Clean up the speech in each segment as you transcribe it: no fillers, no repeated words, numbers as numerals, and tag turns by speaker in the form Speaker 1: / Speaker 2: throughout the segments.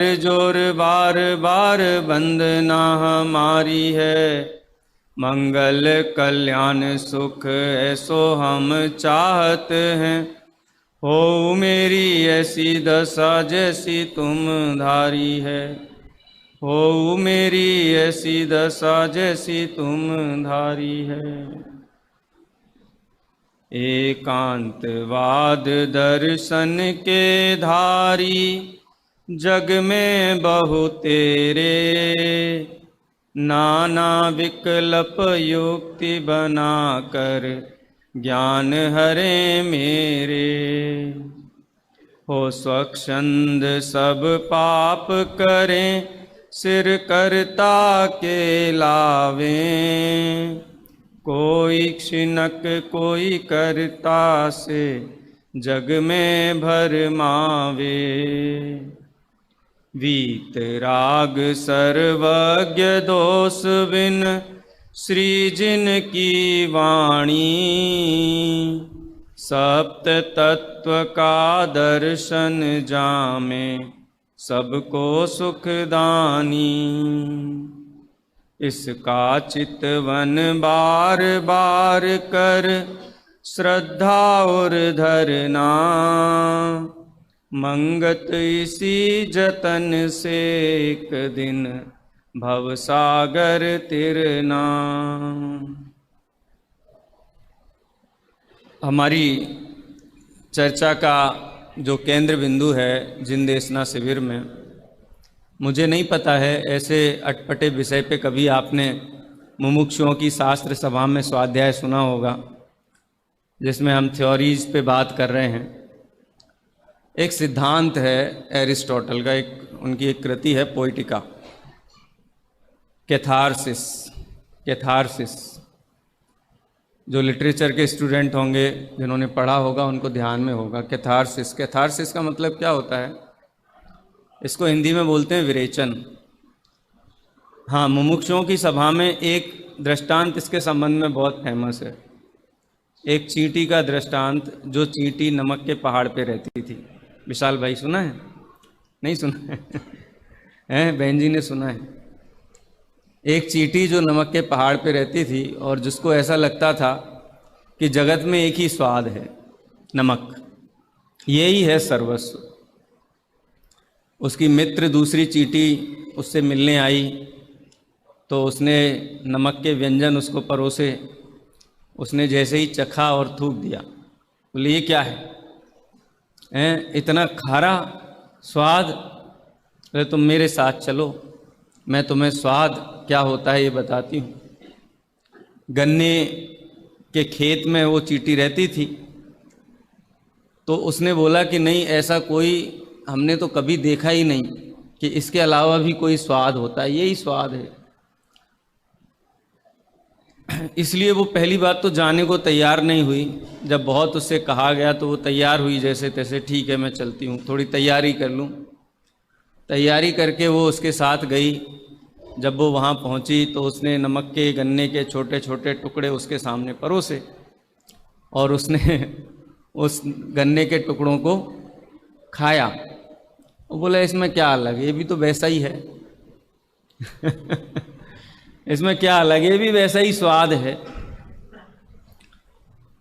Speaker 1: जोर बार बार वंदना हमारी है। मंगल कल्याण सुख ऐसो हम चाहत हैं। हो मेरी ऐसी दशा जैसी तुम धारी है। हो मेरी ऐसी दशा जैसी तुम धारी है। एकांतवाद दर्शन के धारी जग में बहु तेरे। नाना विकल्प युक्ति बना कर ज्ञान हरे मेरे। हो स्वच्छंद सब पाप करें सिर करता के लावें। कोई क्षिणक कोई करता से जग में भरमावे। वीत राग सर्वज्ञ दोष बिन श्री जिन की वाणी। सप्त तत्व का दर्शन जामे सबको सुखदानी। इसका चितवन बार बार कर श्रद्धा और धरना। मंगत इसी जतन से एक दिन भवसागर तिरना। हमारी चर्चा का जो केंद्र बिंदु है जिनदेसना शिविर में, मुझे नहीं पता है ऐसे अटपटे विषय पे कभी आपने मुमुक्षुओं की शास्त्र सभा में स्वाध्याय सुना होगा जिसमें हम थ्योरीज पे बात कर रहे हैं। एक सिद्धांत है एरिस्टोटल का, उनकी एक कृति है पोइटिका, कैथारसिस। जो लिटरेचर के स्टूडेंट होंगे जिन्होंने पढ़ा होगा उनको ध्यान में होगा। कैथारसिस का मतलब क्या होता है? इसको हिंदी में बोलते हैं विरेचन। हाँ, मुमुक्षुओं की सभा में एक दृष्टांत इसके संबंध में बहुत फेमस है। एक चींटी का दृष्टांत, जो चींटी नमक के पहाड़ पे रहती थी। विशाल भाई सुना है? नहीं सुना है? बहन जी ने सुना है। एक चींटी जो नमक के पहाड़ पे रहती थी और जिसको ऐसा लगता था कि जगत में एक ही स्वाद है, नमक, यही है सर्वस्व। उसकी मित्र दूसरी चींटी उससे मिलने आई तो उसने नमक के व्यंजन उसको परोसे। उसने जैसे ही चखा और थूक दिया, बोले ये क्या है? इतना खारा स्वाद? बोले तुम मेरे साथ चलो, मैं तुम्हें स्वाद क्या होता है ये बताती हूँ। गन्ने के खेत में वो चींटी रहती थी तो उसने बोला कि नहीं, ऐसा कोई हमने तो कभी देखा ही नहीं कि इसके अलावा भी कोई स्वाद होता है, यही स्वाद है। इसलिए वो पहली बात तो जाने को तैयार नहीं हुई। जब बहुत उससे कहा गया तो वो तैयार हुई जैसे तैसे, ठीक है मैं चलती हूँ, थोड़ी तैयारी कर लूँ। तैयारी करके वो उसके साथ गई। जब वो वहाँ पहुँची तो उसने नमक के गन्ने के छोटे छोटे टुकड़े उसके सामने परोसे और उसने उस गन्ने के टुकड़ों को खाया। वो बोला इसमें क्या अलग है, ये भी तो वैसा ही है इसमें क्या अलग है, ये भी वैसा ही स्वाद है।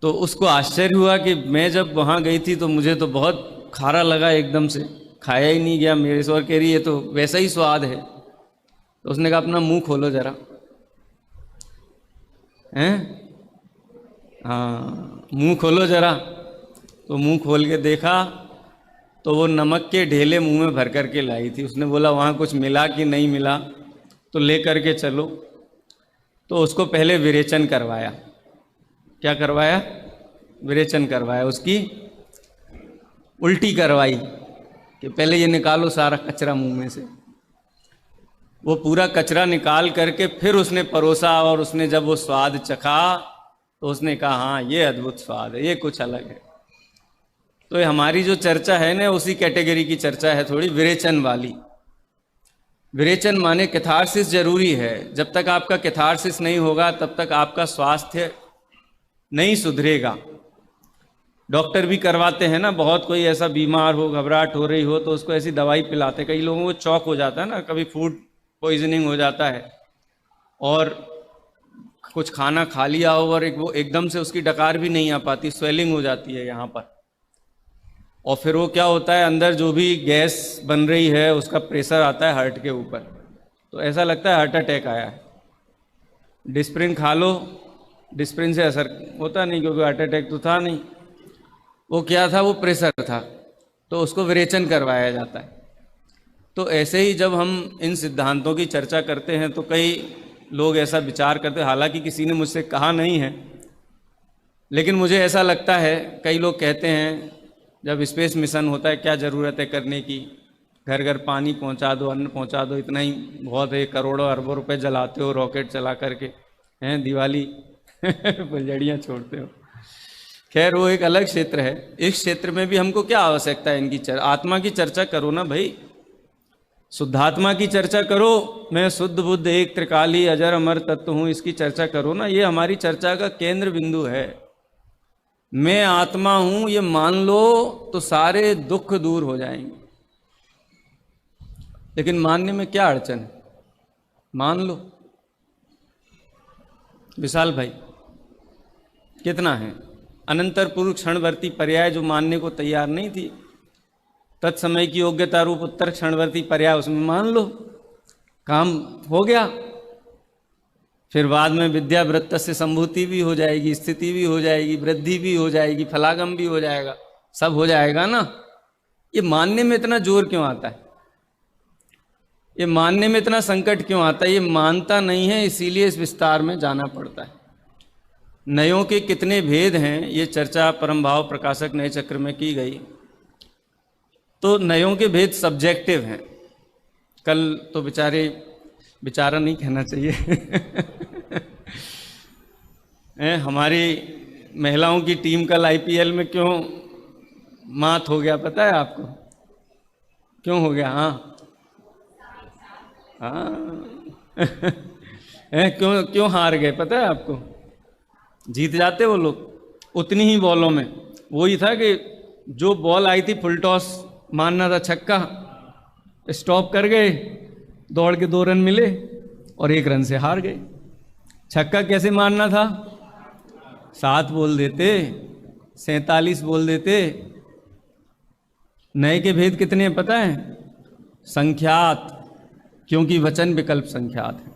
Speaker 1: तो उसको आश्चर्य हुआ कि मैं जब वहाँ गई थी तो मुझे तो बहुत खारा लगा, एकदम से खाया ही नहीं गया मेरे से, और कह रही है तो वैसा ही स्वाद है। तो उसने कहा अपना मुंह खोलो जरा। हैं? हाँ, मुंह खोलो जरा। तो मुंह खोल के देखा तो वो नमक के ढेले मुंह में भर करके लाई थी। उसने बोला वहाँ कुछ मिला कि नहीं मिला, तो ले करके चलो। तो उसको पहले विरेचन करवाया। क्या करवाया? विरेचन करवाया। उसकी उल्टी करवाई कि पहले ये निकालो सारा कचरा मुंह में से। वो पूरा कचरा निकाल करके फिर उसने परोसा और उसने जब वो स्वाद चखा तो उसने कहा हाँ ये अद्भुत स्वाद है, ये कुछ अलग है। तो ये हमारी जो चर्चा है ना, उसी कैटेगरी की चर्चा है, थोड़ी विरेचन वाली। विरेचन माने कैथारसिस जरूरी है। जब तक आपका कैथारसिस नहीं होगा तब तक आपका स्वास्थ्य नहीं सुधरेगा। डॉक्टर भी करवाते हैं ना, बहुत कोई ऐसा बीमार हो, घबराहट हो रही हो तो उसको ऐसी दवाई पिलाते। कई लोगों को चौक हो जाता है ना, कभी फूड पॉइजनिंग हो जाता है और कुछ खाना खा लिया हो और वो एकदम से उसकी डकार भी नहीं आ पाती, स्वेलिंग हो जाती है यहाँ पर, और फिर वो क्या होता है, अंदर जो भी गैस बन रही है उसका प्रेशर आता है हार्ट के ऊपर, तो ऐसा लगता है हार्ट अटैक आया है। डिस्प्रिन खा लो, डिस्प्रिन से असर होता नहीं क्योंकि हार्ट अटैक तो था नहीं, वो क्या था, वो प्रेशर था, तो उसको विरेचन करवाया जाता है। तो ऐसे ही जब हम इन सिद्धांतों की चर्चा करते हैं तो कई लोग ऐसा विचार करते हैं, हालांकि किसी ने मुझसे कहा नहीं है, लेकिन मुझे ऐसा लगता है, कई लोग कहते हैं जब स्पेस मिशन होता है क्या ज़रूरत है करने की, घर घर पानी पहुंचा दो, अन्न पहुंचा दो, इतना ही बहुत है, करोड़ों अरबों रुपए जलाते हो रॉकेट चला करके, हैं दिवाली फुलझड़ियाँ छोड़ते हो। खैर वो एक अलग क्षेत्र है, इस क्षेत्र में भी हमको क्या आवश्यकता है इनकी आत्मा की चर्चा करो ना भाई, शुद्धात्मा की चर्चा करो, मैं शुद्ध बुद्ध एक त्रिकाली अजर अमर तत्व हूँ, इसकी चर्चा करो ना, ये हमारी चर्चा का केंद्र बिंदु है। मैं आत्मा हूँ ये मान लो तो सारे दुख दूर हो जाएंगे। लेकिन मानने में क्या अड़चन है, मान लो। विशाल भाई कितना है, अनंतर पूर्व क्षणवर्ती पर्याय जो मानने को तैयार नहीं थी, तत्समय की योग्यता रूप उत्तर क्षणवर्ती पर्याय उसमें मान लो, काम हो गया। फिर बाद में विद्या वृत्त से संभूति भी हो जाएगी, स्थिति भी हो जाएगी, वृद्धि भी हो जाएगी, फलागम भी हो जाएगा, सब हो जाएगा ना। ये मानने में इतना जोर क्यों आता है, ये मानने में इतना संकट क्यों आता है? ये मानता नहीं है, इसीलिए इस विस्तार में जाना पड़ता है। नयों के कितने भेद हैं, ये चर्चा परम भाव प्रकाशक नए चक्र में की गई। तो नयों के भेद सब्जेक्टिव हैं। कल तो बेचारा नहीं कहना चाहिए हमारी महिलाओं की टीम कल आईपीएल में क्यों मात हो गया पता है आपको? क्यों हो गया? हाँ क्यों हार गए पता है आपको? जीत जाते वो लोग उतनी ही बॉलों में। वही था कि जो बॉल आई थी फुल टॉस मारना था, छक्का, स्टॉप कर गए, दौड़ के 2 रन मिले और 1 रन से हार गए। छक्का कैसे मारना था? 7 बोल देते, 47 बोल देते। नए के भेद कितने हैं पता है? संख्यात, क्योंकि वचन विकल्प संख्यात है।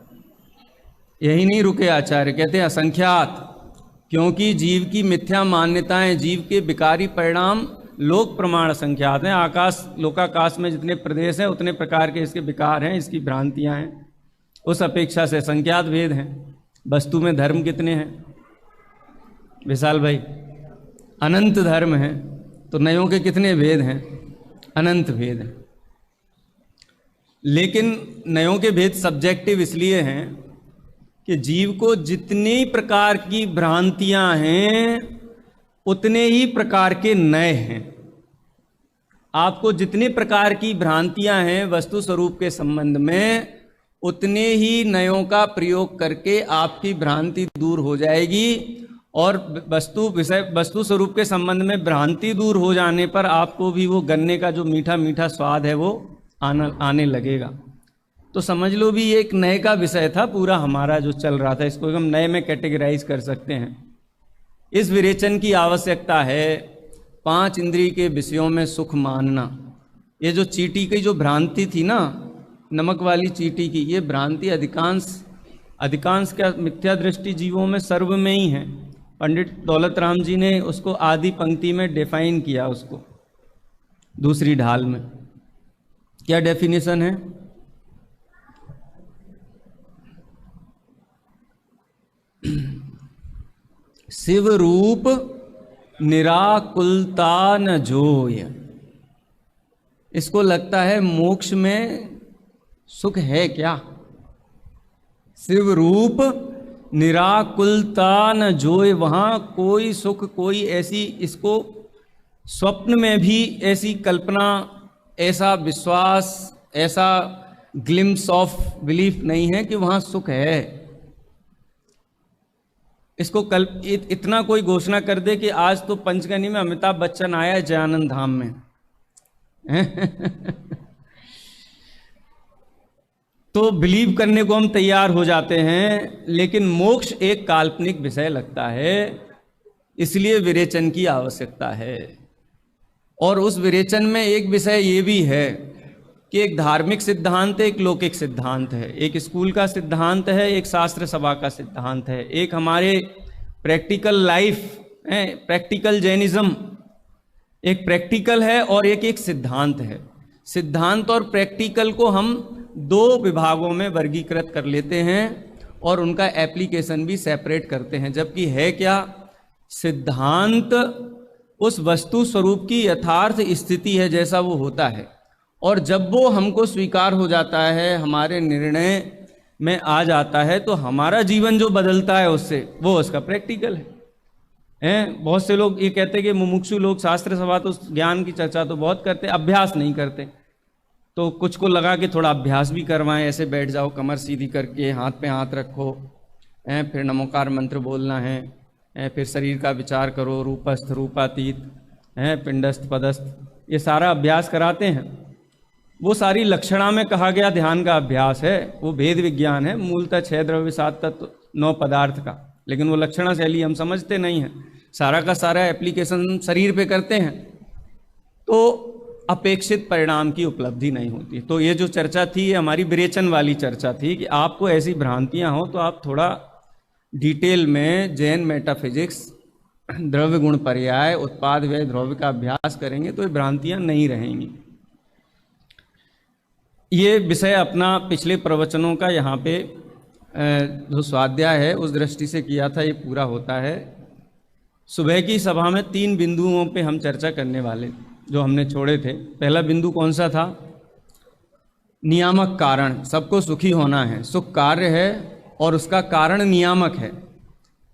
Speaker 1: यही नहीं रुके आचार्य, कहते हैं असंख्यात, क्योंकि जीव की मिथ्या मान्यताएं, जीव के विकारी परिणाम लोक प्रमाण संख्यात हैं। आकाश लोकाकाश में जितने प्रदेश हैं उतने प्रकार के इसके विकार हैं, इसकी भ्रांतियां हैं, उस अपेक्षा से संख्यात भेद हैं। वस्तु में धर्म कितने हैं विशाल भाई? अनंत धर्म हैं। तो नयों के कितने भेद हैं? अनंत भेद हैं। लेकिन नयों के भेद सब्जेक्टिव इसलिए हैं कि जीव को जितनी प्रकार की भ्रांतियां हैं उतने ही प्रकार के नए हैं। आपको जितने प्रकार की भ्रांतियां हैं वस्तु स्वरूप के संबंध में, उतने ही नयों का प्रयोग करके आपकी भ्रांति दूर हो जाएगी। और वस्तु स्वरूप के संबंध में भ्रांति दूर हो जाने पर आपको भी वो गन्ने का जो मीठा मीठा स्वाद है वो आने लगेगा। तो समझ लो भी ये एक नए का विषय था पूरा हमारा जो चल रहा था, इसको हम नए में कैटेगराइज कर सकते हैं। इस विरेचन की आवश्यकता है। 5 इंद्रिय के विषयों में सुख मानना, ये जो चींटी की जो भ्रांति थी ना, नमक वाली चींटी की, ये भ्रांति अधिकांश क्या मिथ्या दृष्टि जीवों में सर्व में ही है। पंडित दौलत राम जी ने उसको आदि पंक्ति में डिफाइन किया, उसको दूसरी ढाल में क्या डेफिनेशन है? शिव रूप निराकुलता न जोय। इसको लगता है मोक्ष में सुख है क्या? शिव रूप निराकुलता न जोय, वहां कोई सुख, कोई ऐसी, इसको स्वप्न में भी ऐसी कल्पना, ऐसा विश्वास, ऐसा ग्लिम्स ऑफ बिलीफ नहीं है कि वहां सुख है। इसको इतना कोई घोषणा कर दे कि आज तो पंचगनी में अमिताभ बच्चन आया है जयानंद धाम में तो बिलीव करने को हम तैयार हो जाते हैं, लेकिन मोक्ष एक काल्पनिक विषय लगता है, इसलिए विरेचन की आवश्यकता है। और उस विरेचन में एक विषय ये भी है कि एक धार्मिक सिद्धांत है, एक लौकिक सिद्धांत है, एक स्कूल का सिद्धांत है, एक शास्त्र सभा का सिद्धांत है, एक हमारे प्रैक्टिकल लाइफ है, प्रैक्टिकल जैनिज्म एक प्रैक्टिकल है और एक सिद्धांत है। सिद्धांत और प्रैक्टिकल को हम दो विभागों में वर्गीकृत कर लेते हैं और उनका एप्लीकेशन भी सेपरेट करते हैं। जबकि है क्या, सिद्धांत उस वस्तु स्वरूप की यथार्थ स्थिति है जैसा वो होता है, और जब वो हमको स्वीकार हो जाता है, हमारे निर्णय में आ जाता है, तो हमारा जीवन जो बदलता है उससे, वो उसका प्रैक्टिकल है। बहुत से लोग ये कहते हैं कि मुमुक्षु लोग शास्त्र सभा तो ज्ञान की चर्चा तो बहुत करते, अभ्यास नहीं करते। तो कुछ को लगा कि थोड़ा अभ्यास भी करवाएं, ऐसे बैठ जाओ कमर सीधी करके, हाथ पे हाथ रखो, फिर नमोकार मंत्र बोलना है, फिर शरीर का विचार करो, रूपस्थ रूपातीत, पिंडस्थ पदस्थ, ये सारा अभ्यास कराते हैं। वो सारी लक्षणा में कहा गया ध्यान का अभ्यास है, वो भेद विज्ञान है, मूलतः 6 द्रव्य 7 तत्व 9 पदार्थ का, लेकिन वो लक्षणा शैली हम समझते नहीं हैं। सारा का सारा एप्लीकेशन शरीर पे करते हैं तो अपेक्षित परिणाम की उपलब्धि नहीं होती। तो ये जो चर्चा थी, ये हमारी विरेचन वाली चर्चा थी कि आपको ऐसी भ्रांतियां हो तो आप थोड़ा डिटेल में जैन मेटाफिजिक्स, द्रव्य गुण पर्याय, उत्पाद व्यय द्रव्य का अभ्यास करेंगे तो ये भ्रांतियां नहीं रहेंगी। ये विषय अपना पिछले प्रवचनों का यहाँ पे जो स्वाध्याय है उस दृष्टि से किया था, ये पूरा होता है। सुबह की सभा में 3 बिंदुओं पे हम चर्चा करने वाले जो हमने छोड़े थे। पहला बिंदु कौन सा था? नियामक कारण। सबको सुखी होना है, सुख कार्य है और उसका कारण नियामक है,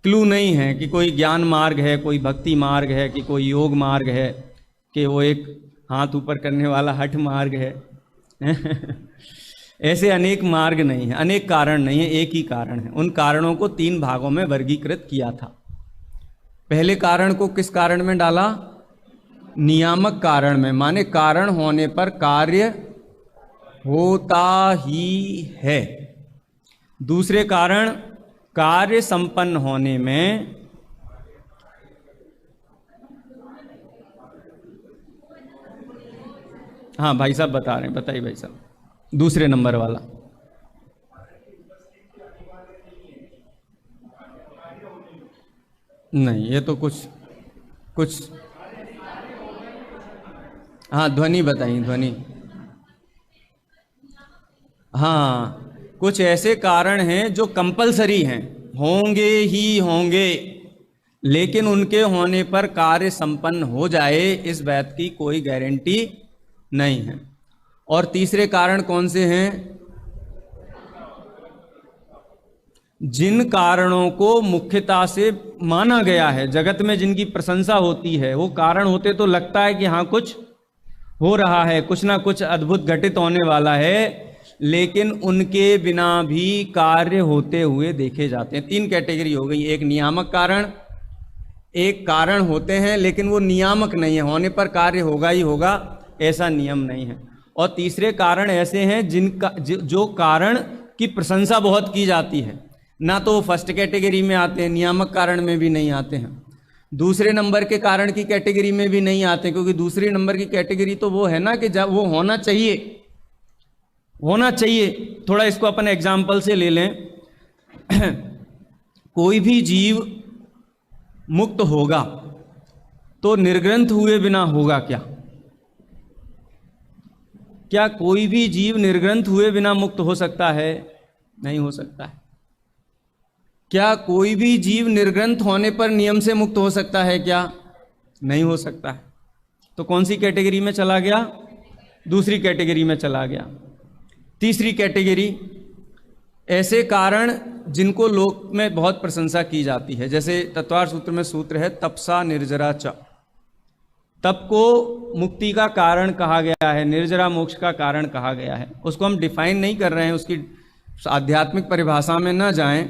Speaker 1: क्लू नहीं है कि कोई ज्ञान मार्ग है, कोई भक्ति मार्ग है, कि कोई योग मार्ग है, कि वो एक हाथ ऊपर करने वाला हठ मार्ग है ऐसे अनेक मार्ग नहीं है, अनेक कारण नहीं है, एक ही कारण है। उन कारणों को 3 भागों में वर्गीकृत किया था। पहले कारण को किस कारण में डाला? नियामक कारण में, माने कारण होने पर कार्य होता ही है। दूसरे कारण कार्य संपन्न होने में हाँ भाई साहब बता रहे हैं, बताइए भाई साहब, दूसरे नंबर वाला। नहीं, ये तो कुछ हाँ ध्वनि बताइए, ध्वनि। हाँ, कुछ ऐसे कारण हैं जो कंपलसरी हैं, होंगे ही होंगे, लेकिन उनके होने पर कार्य संपन्न हो जाए इस बात की कोई गारंटी नहीं है। और तीसरे कारण कौन से हैं? जिन कारणों को मुख्यता से माना गया है, जगत में जिनकी प्रशंसा होती है, वो कारण होते तो लगता है कि हाँ कुछ हो रहा है, कुछ ना कुछ अद्भुत घटित होने वाला है, लेकिन उनके बिना भी कार्य होते हुए देखे जाते हैं। 3 कैटेगरी हो गई, एक नियामक कारण, एक कारण होते हैं लेकिन वो नियामक नहीं है, होने पर कार्य होगा ही होगा ऐसा नियम नहीं है। और तीसरे कारण ऐसे हैं जिनका जो कारण की प्रशंसा बहुत की जाती है, ना तो वो फर्स्ट कैटेगरी में आते हैं, नियामक कारण में भी नहीं आते हैं, दूसरे नंबर के कारण की कैटेगरी में भी नहीं आते, क्योंकि दूसरे नंबर की कैटेगरी तो वो है ना कि जब वो होना चाहिए। थोड़ा इसको अपन एग्जाम्पल से ले लें कोई भी जीव मुक्त होगा तो निर्ग्रंथ हुए बिना होगा क्या? क्या कोई भी जीव निर्ग्रंथ हुए बिना मुक्त हो सकता है? नहीं हो सकता है। क्या कोई भी जीव निर्ग्रंथ होने पर नियम से मुक्त हो सकता है क्या? नहीं हो सकता है। तो कौन सी कैटेगरी में चला गया? दूसरी कैटेगरी में चला गया। तीसरी कैटेगरी ऐसे कारण जिनको लोक में बहुत प्रशंसा की जाती है, जैसे तत्वार सूत्र में सूत्र है तपसा निर्जरा च। तप को मुक्ति का कारण कहा गया है, निर्जरा मोक्ष का कारण कहा गया है। उसको हम डिफाइन नहीं कर रहे हैं, उसकी आध्यात्मिक परिभाषा में न जाएं।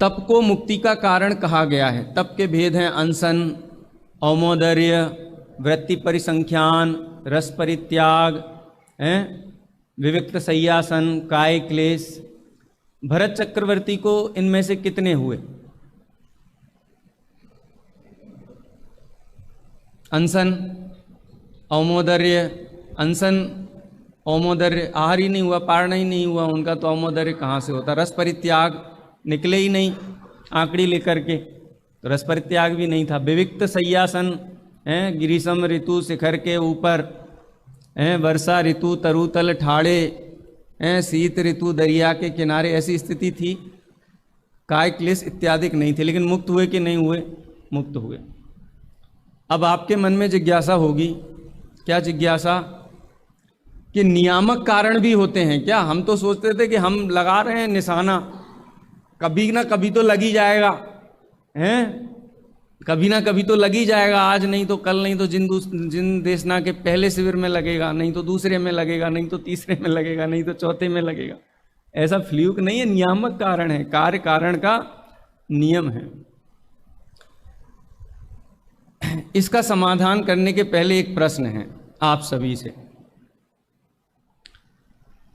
Speaker 1: तप को मुक्ति का कारण कहा गया है। तप के भेद हैं अनशन, औमोदर्य, वृत्ति परिसंख्यान, रस परित्याग, विविक्त सय्यासन, काय क्लेश। भरत चक्रवर्ती को इनमें से कितने हुए? अनशन, औमोदर्य, अनशन औमोदर्य, आहार ही नहीं हुआ, पारण ही नहीं हुआ उनका, तो औमोदर्य कहाँ से होता? रस परित्याग निकले ही नहीं आंकड़ी लेकर के, तो रस परित्याग भी नहीं था। विविक्त सय्यासन, ग्रीष्म ऋतु शिखर के ऊपर, वर्षा ऋतु तरुतल ठाड़े, शीत ऋतु दरिया के किनारे, ऐसी स्थिति थी। काय क्लेश इत्यादि नहीं थे, लेकिन मुक्त हुए कि नहीं हुए? मुक्त हुए। अब आपके मन में जिज्ञासा होगी, क्या जिज्ञासा? कि नियामक कारण भी होते हैं क्या? हम तो सोचते थे कि हम लगा रहे हैं निशाना, कभी ना कभी तो लग ही जाएगा, कभी ना कभी तो लग ही जाएगा, आज नहीं तो कल, नहीं तो जिन देशना के पहले शिविर में लगेगा, नहीं तो दूसरे में लगेगा, नहीं तो तीसरे में लगेगा, नहीं तो चौथे में लगेगा। ऐसा फ्लूक नहीं है, नियामक कारण है, कार्य कारण का नियम है। इसका समाधान करने के पहले एक प्रश्न है आप सभी से।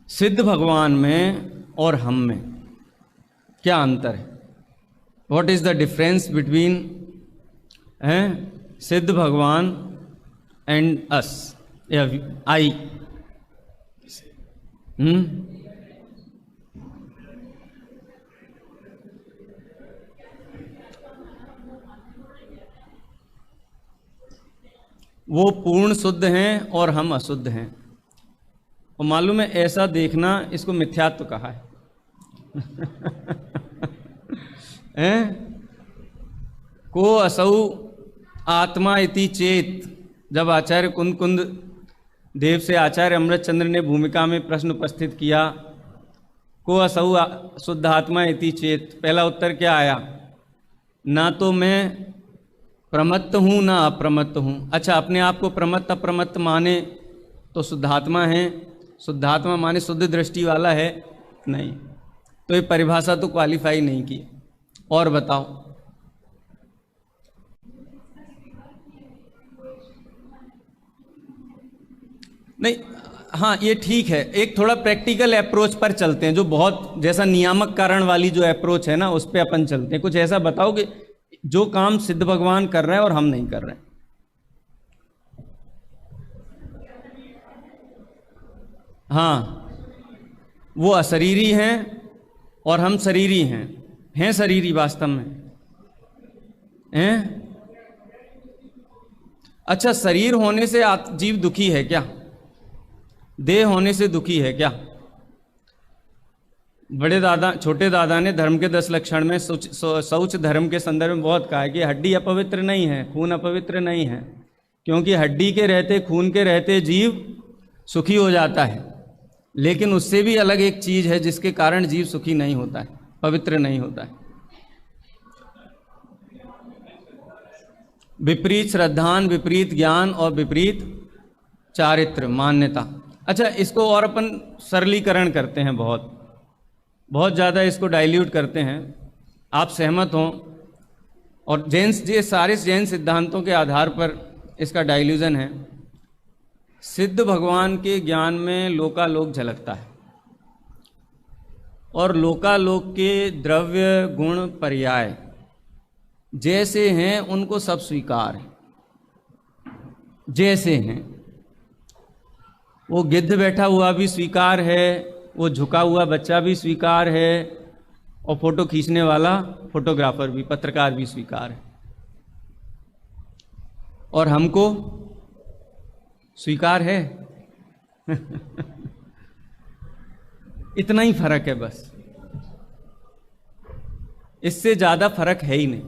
Speaker 1: सिद्ध भगवान में और हम में क्या अंतर है? What is the difference between सिद्ध भगवान एंड अस, आई? वो पूर्ण शुद्ध हैं और हम अशुद्ध हैं। और मालूम है, ऐसा देखना, इसको मिथ्यात्व कहा है। को असौ आत्मा इति चेत, जब आचार्य कुंद देव से आचार्य अमृतचंद्र ने भूमिका में प्रश्न उपस्थित किया, को असौ शुद्ध आत्मा इति चेत, पहला उत्तर क्या आया? ना तो मैं प्रमत्त हूँ ना अप्रमत्त हूँ। अच्छा, अपने आप को प्रमत्त अप्रमत्त माने तो शुद्धात्मा है, शुद्धात्मा माने शुद्ध दृष्टि वाला है? नहीं, तो ये परिभाषा तो क्वालिफाई नहीं की। और बताओ, नहीं, हाँ ये ठीक है, एक थोड़ा प्रैक्टिकल अप्रोच पर चलते हैं, जो बहुत जैसा नियामक कारण वाली जो अप्रोच है ना, उस पर अपन चलते हैं। कुछ ऐसा बताओ कि जो काम सिद्ध भगवान कर रहे हैं और हम नहीं कर रहे हैं। हाँ, वो अशरीरी हैं और हम शरीरी हैं शरीरी वास्तव में हैं। अच्छा, शरीर होने से जीव दुखी है क्या? देह होने से दुखी है क्या? बड़े दादा, छोटे दादा ने धर्म के 10 लक्षण में शौच धर्म के संदर्भ में बहुत कहा है कि हड्डी अपवित्र नहीं है, खून अपवित्र नहीं है, क्योंकि हड्डी के रहते, खून के रहते जीव सुखी हो जाता है, लेकिन उससे भी अलग एक चीज है जिसके कारण जीव सुखी नहीं होता है, पवित्र नहीं होता है। विपरीत श्रद्धान, विपरीत ज्ञान और विपरीत चारित्र, मान्यता। अच्छा, इसको और अपन सरलीकरण करते हैं, बहुत ज़्यादा इसको डाइल्यूट करते हैं। आप सहमत हों? और ये सारे जैन सिद्धांतों के आधार पर इसका डाइल्यूजन है। सिद्ध भगवान के ज्ञान में लोकालोक झलकता है, और लोकालोक के द्रव्य गुण पर्याय जैसे हैं उनको सब स्वीकार है, जैसे हैं। वो गिद्ध बैठा हुआ भी स्वीकार है, वो झुका हुआ बच्चा भी स्वीकार है, और फोटो खींचने वाला फोटोग्राफर भी, पत्रकार भी स्वीकार है, और हमको स्वीकार है। इतना ही फर्क है बस, इससे ज्यादा फर्क है ही नहीं।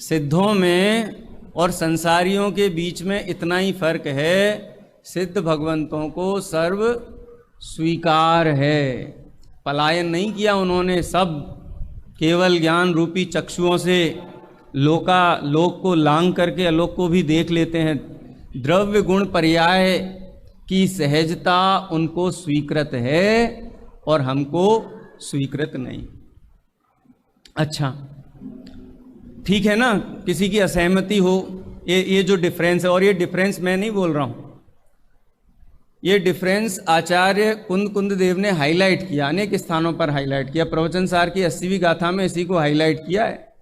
Speaker 1: सिद्धों में और संसारियों के बीच में इतना ही फर्क है, सिद्ध भगवंतों को सर्व स्वीकार है, पलायन नहीं किया उन्होंने, सब केवल ज्ञान रूपी चक्षुओं से लोक को लांग करके अलोक को भी देख लेते हैं। द्रव्य गुण पर्याय की सहजता उनको स्वीकृत है और हमको स्वीकृत नहीं। अच्छा ठीक है ना, किसी की असहमति हो, ये जो डिफरेंस है, और ये डिफरेंस मैं नहीं बोल रहा हूँ, ये डिफरेंस आचार्य कुंद देव ने हाईलाइट किया, अनेक स्थानों पर हाईलाइट किया। प्रवचन सार की 80वीं गाथा में इसी को हाईलाइट किया है।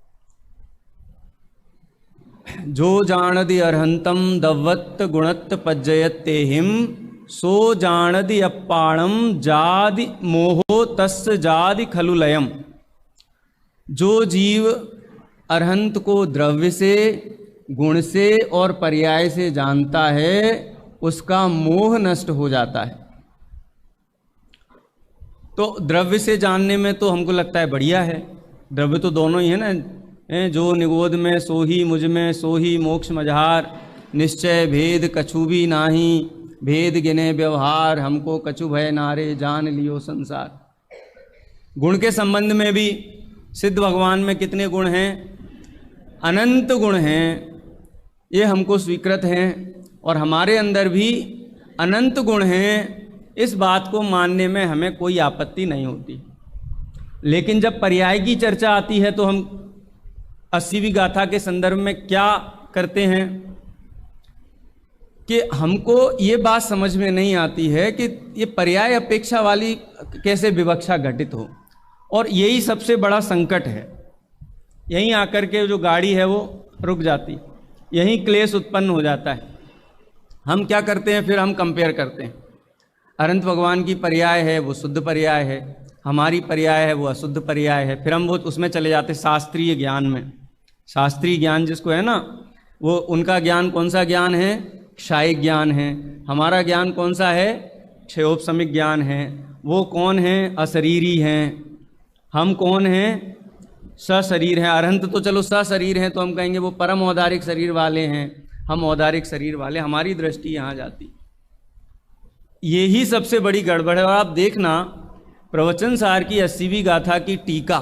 Speaker 1: जो जानदि अर्हंतम दवत्त गुणत्त पज्जयत्ते हिम सो जानदि अप्पाणम जादि मोहो तस् जादि खलु लयम। जो जीव अर्हंत को द्रव्य से, गुण से और पर्याय से जानता है, उसका मोह नष्ट हो जाता है। तो द्रव्य से जानने में तो हमको लगता है बढ़िया है, द्रव्य तो दोनों ही है ना, जो निगोद में सो ही मुझ में सो ही मोक्ष मझार, निश्चय भेद कछु भी नाही, भेद गिने व्यवहार, हमको कछु भय नारे जान लियो संसार। गुण के संबंध में भी सिद्ध भगवान में कितने गुण हैं, अनंत गुण हैं, ये हमको स्वीकृत हैं, और हमारे अंदर भी अनंत गुण हैं। इस बात को मानने में हमें कोई आपत्ति नहीं होती। लेकिन जब पर्याय की चर्चा आती है तो हम 80वीं गाथा के संदर्भ में क्या करते हैं कि हमको ये बात समझ में नहीं आती है कि ये पर्याय अपेक्षा वाली कैसे विवक्षा घटित हो, और यही सबसे बड़ा संकट है। यहीं आकर के जो गाड़ी है वो रुक जाती, यहीं क्लेश उत्पन्न हो जाता है। हम क्या करते हैं, फिर हम कंपेयर करते हैं, अनंत भगवान की पर्याय है वो शुद्ध पर्याय है, हमारी पर्याय है वो अशुद्ध पर्याय है, फिर हम वो उसमें चले जाते शास्त्रीय ज्ञान में। शास्त्रीय ज्ञान जिसको है ना, वो उनका ज्ञान कौन सा ज्ञान है, क्षायिक ज्ञान है। हमारा ज्ञान कौन सा है, क्षयोपशमिक ज्ञान है। वो कौन है, अशरीरी हैं। हम कौन हैं, सशरीर हैं। अरहंत तो चलो सशरीर हैं, तो हम कहेंगे वो परम औदारिक शरीर वाले हैं, हम औदारिक शरीर वाले। हमारी दृष्टि यहाँ जाती, यही सबसे बड़ी गड़बड़ है। और आप देखना प्रवचन सार की 80वीं गाथा की टीका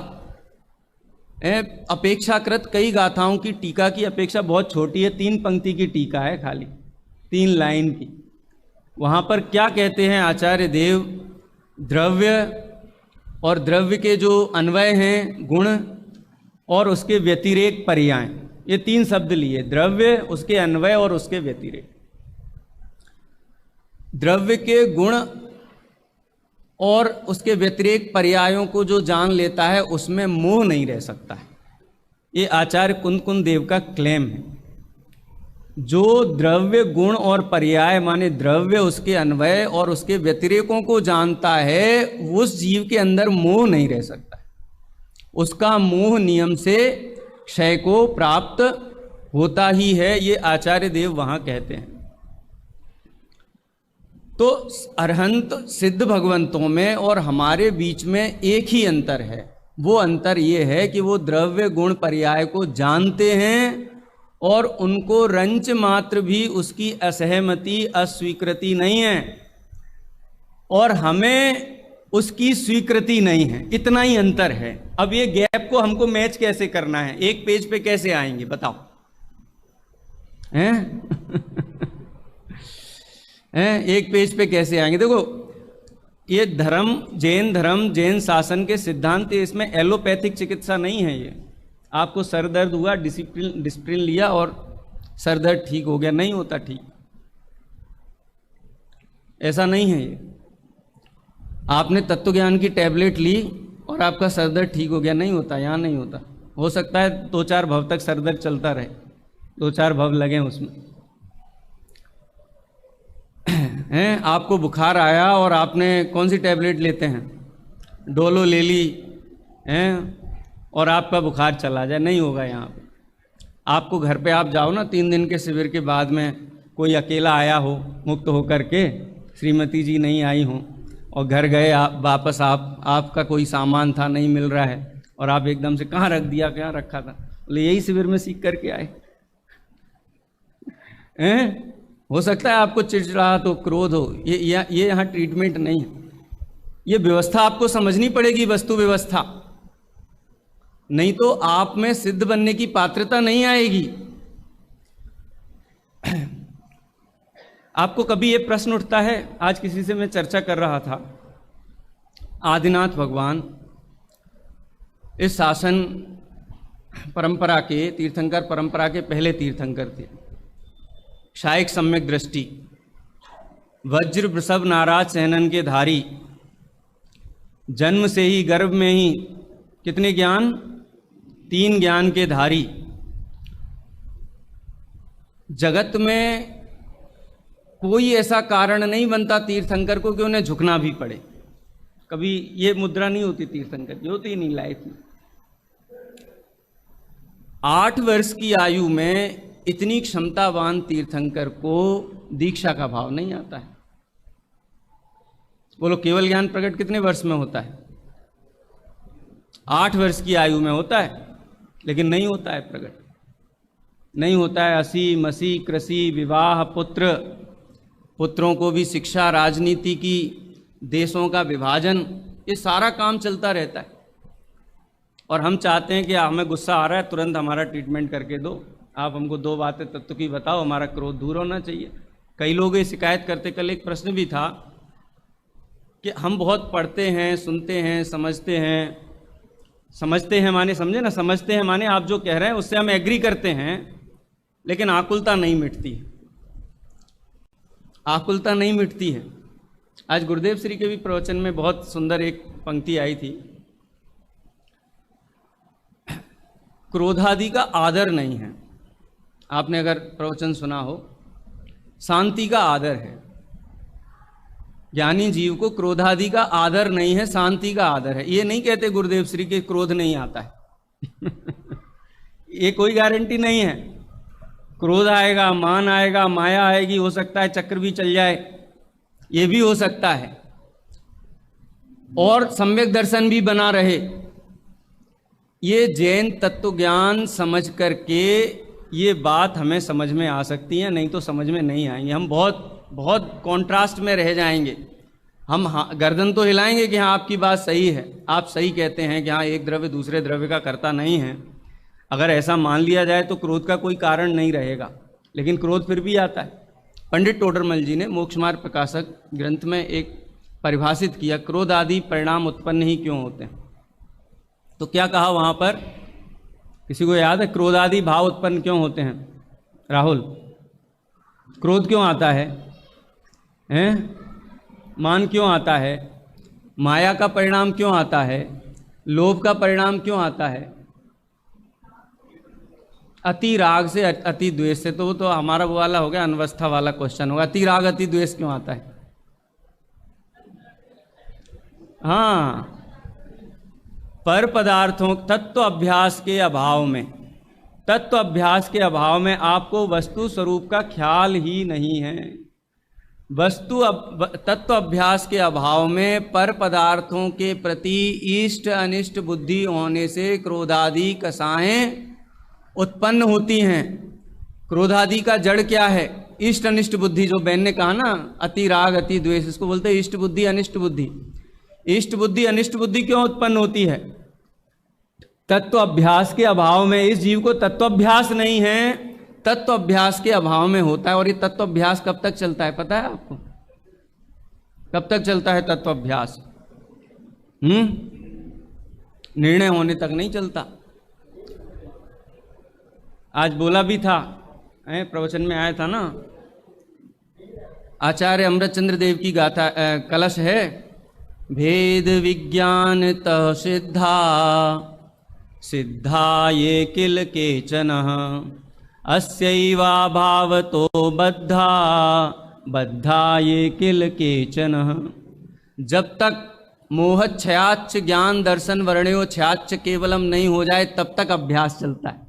Speaker 1: अपेक्षाकृत कई गाथाओं की टीका की अपेक्षा बहुत छोटी है, 3 पंक्ति की टीका है, खाली 3 लाइन की। वहाँ पर क्या कहते हैं आचार्य देव, द्रव्य और द्रव्य के जो अन्वय हैं गुण, और उसके व्यतिरेक पर्याय, ये 3 शब्द लिए, द्रव्य, उसके अन्वय और उसके व्यतिरेक। द्रव्य के गुण और उसके व्यतिरेक पर्यायों को जो जान लेता है उसमें मोह नहीं रह सकता है। ये आचार्य कुंद देव का क्लेम है। जो द्रव्य गुण और पर्याय माने द्रव्य, उसके अन्वय और उसके व्यतिरेकों को जानता है, उस जीव के अंदर मोह नहीं रह सकता है। उसका मोह नियम से क्षय को प्राप्त होता ही है, ये आचार्य देव वहाँ कहते हैं। तो अरहंत सिद्ध भगवंतों में और हमारे बीच में एक ही अंतर है। वो अंतर ये है कि वो द्रव्य गुण पर्याय को जानते हैं और उनको रंच मात्र भी उसकी असहमति, अस्वीकृति नहीं है, और हमें उसकी स्वीकृति नहीं है। इतना ही अंतर है। अब ये गैप को हमको मैच कैसे करना है, एक पेज पे कैसे आएंगे बताओ, हैं? एक पेज पे कैसे आएंगे? देखो, ये धर्म जैन शासन के सिद्धांत, इसमें एलोपैथिक चिकित्सा नहीं है। ये आपको सर दर्द हुआ, डिस्प्रिन लिया और सर दर्द ठीक हो गया, नहीं होता ठीक, ऐसा नहीं है। ये आपने तत्व ज्ञान की टैबलेट ली और आपका सर दर्द ठीक हो गया, नहीं होता, यहाँ नहीं होता। हो सकता है 2-4 भव तक सर दर्द चलता रहे, 2-4 भव लगे उसमें। हैं, आपको बुखार आया और आपने कौन सी टैबलेट लेते हैं, डोलो ले ली, हैं, और आपका बुखार चला जाए, नहीं होगा। यहाँ पे आपको घर पे आप जाओ ना, 3 दिन के शिविर के बाद में कोई अकेला आया हो मुक्त होकर के, श्रीमती जी नहीं आई हो, और घर गए आप वापस, आपका कोई सामान था नहीं मिल रहा है, और आप एकदम से कहाँ रख दिया, कहाँ रखा था, बोले यही शिविर में सीख करके आए। हैं, हो सकता है आपको चिड़चिड़ाहट हो, क्रोध हो, ये यहाँ ट्रीटमेंट नहीं है। ये व्यवस्था आपको समझनी पड़ेगी, वस्तु व्यवस्था, नहीं तो आप में सिद्ध बनने की पात्रता नहीं आएगी। आपको कभी ये प्रश्न उठता है, आज किसी से मैं चर्चा कर रहा था, आदिनाथ भगवान इस शासन परंपरा के, तीर्थंकर परंपरा के पहले तीर्थंकर थे। क्षायिक सम्यक दृष्टि, वज्र वृषभ नाराज सहनन के धारी, जन्म से ही गर्भ में ही कितने ज्ञान, 3 ज्ञान के धारी। जगत में कोई ऐसा कारण नहीं बनता तीर्थंकर को कि उन्हें झुकना भी पड़े। कभी ये मुद्रा नहीं होती तीर्थंकर की, होती नहीं लाइफ में। 8 वर्ष की आयु में इतनी क्षमतावान तीर्थंकर को दीक्षा का भाव नहीं आता है। बोलो केवल ज्ञान प्रकट कितने वर्ष में होता है? 8 वर्ष की आयु में होता है, लेकिन नहीं होता है प्रकट, नहीं होता है। असी मसी कृषि विवाह पुत्र, पुत्रों को भी शिक्षा, राजनीति की, देशों का विभाजन, ये सारा काम चलता रहता है। और हम चाहते हैं कि हमें गुस्सा आ रहा है, तुरंत हमारा ट्रीटमेंट करके दो, आप हमको 2 बातें तत्व की बताओ, हमारा क्रोध दूर होना चाहिए। कई लोग ये शिकायत करते, कल एक प्रश्न भी था कि हम बहुत पढ़ते हैं, सुनते हैं, समझते हैं माने समझे ना, समझते हैं माने आप जो कह रहे हैं उससे हम एग्री करते हैं, लेकिन आकुलता नहीं मिटती है, आकुलता नहीं मिटती है। आज गुरुदेव श्री के भी प्रवचन में बहुत सुंदर एक पंक्ति आई थी, क्रोधादि का आदर नहीं है। आपने अगर प्रवचन सुना हो, शांति का आदर है। ज्ञानी जीव को क्रोधादि का आदर नहीं है, शांति का आदर है। ये नहीं कहते गुरुदेव श्री के क्रोध नहीं आता है ये कोई गारंटी नहीं है। क्रोध आएगा, मान आएगा, माया आएगी, हो सकता है चक्र भी चल जाए, ये भी हो सकता है, और सम्यक दर्शन भी बना रहे। ये जैन तत्व ज्ञान समझ करके ये बात हमें समझ में आ सकती है, नहीं तो समझ में नहीं आएंगे। हम बहुत कॉन्ट्रास्ट में रह जाएंगे। हम गर्दन तो हिलाएंगे कि हाँ आपकी बात सही है, आप सही कहते हैं कि हाँ एक द्रव्य दूसरे द्रव्य का कर्ता नहीं है। अगर ऐसा मान लिया जाए तो क्रोध का कोई कारण नहीं रहेगा, लेकिन क्रोध फिर भी आता है। पंडित टोडरमल जी ने मोक्ष मार्ग प्रकाशक ग्रंथ में एक परिभाषित किया, क्रोध आदि परिणाम उत्पन्न ही क्यों होते हैं। तो क्या कहा वहाँ पर, किसी को याद है? क्रोध आदि भाव उत्पन्न क्यों होते हैं? राहुल, क्रोध क्यों आता है? हैं? मान क्यों आता है? माया का परिणाम क्यों आता है? लोभ का परिणाम क्यों आता है? अति राग से, अति द्वेष से। तो वो तो हमारा वो वाला हो गया, अनवस्था वाला क्वेश्चन होगा। अति राग अति द्वेष क्यों आता है? हाँ, पर पदार्थों तत्व अभ्यास के अभाव में, तत्व अभ्यास के अभाव में आपको वस्तु स्वरूप का ख्याल ही नहीं है। तत्व अभ्यास के अभाव में पर पदार्थों के प्रति इष्ट अनिष्ट बुद्धि होने से क्रोधादि कसाएं उत्पन्न होती हैं। क्रोधादि का जड़ क्या है? इष्ट अनिष्ट बुद्धि। जो बहन ने कहा ना, अति राग अति द्वेष, इसको बोलते हैं इष्ट बुद्धि अनिष्ट बुद्धि। इष्ट बुद्धि अनिष्ट बुद्धि क्यों उत्पन्न होती है? तत्व अभ्यास के अभाव में। इस जीव को तत्व अभ्यास नहीं है, तत्व अभ्यास के अभाव में होता है। और ये तत्व अभ्यास कब तक चलता है पता है आपको? कब तक चलता है तत्व अभ्यास? निर्णय होने तक नहीं चलता। आज बोला भी था, प्रवचन में आया था ना, आचार्य अमृतचंद्र देव की गाथा कलश है, भेद विज्ञान तः सिद्धा सिद्धा ये किल केचन अस्यैवा भावतो बद्धा बद्धा ये किल केचन। जब तक मोह क्षयाच्च ज्ञान दर्शन वर्णयो क्षयाच्च केवलम नहीं हो जाए तब तक अभ्यास चलता है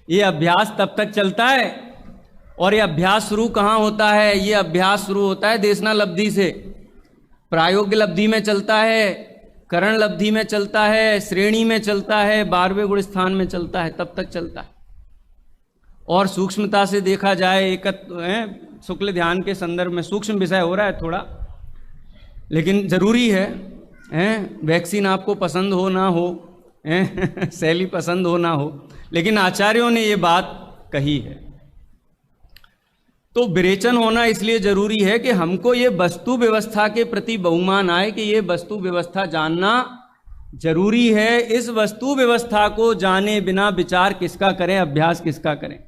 Speaker 1: ये अभ्यास तब तक चलता है। और ये अभ्यास शुरू कहाँ होता है? ये अभ्यास शुरू होता है देशना लब्धि से। प्रायोग्य लब्धि में चलता है, करण लब्धि में चलता है, श्रेणी में चलता है, 12वें गुण स्थान में चलता है, तब तक चलता है। और सूक्ष्मता से देखा जाए, शुक्ल ध्यान के संदर्भ में सूक्ष्म विषय हो रहा है थोड़ा, लेकिन जरूरी है। वैक्सीन आपको पसंद हो ना हो, शैली पसंद हो ना हो, लेकिन आचार्यों ने ये बात कही है। तो विरेचन होना इसलिए जरूरी है कि हमको ये वस्तु व्यवस्था के प्रति बहुमान आए कि ये वस्तु व्यवस्था जानना जरूरी है इस वस्तु व्यवस्था को जाने बिना विचार किसका करें, अभ्यास किसका करें।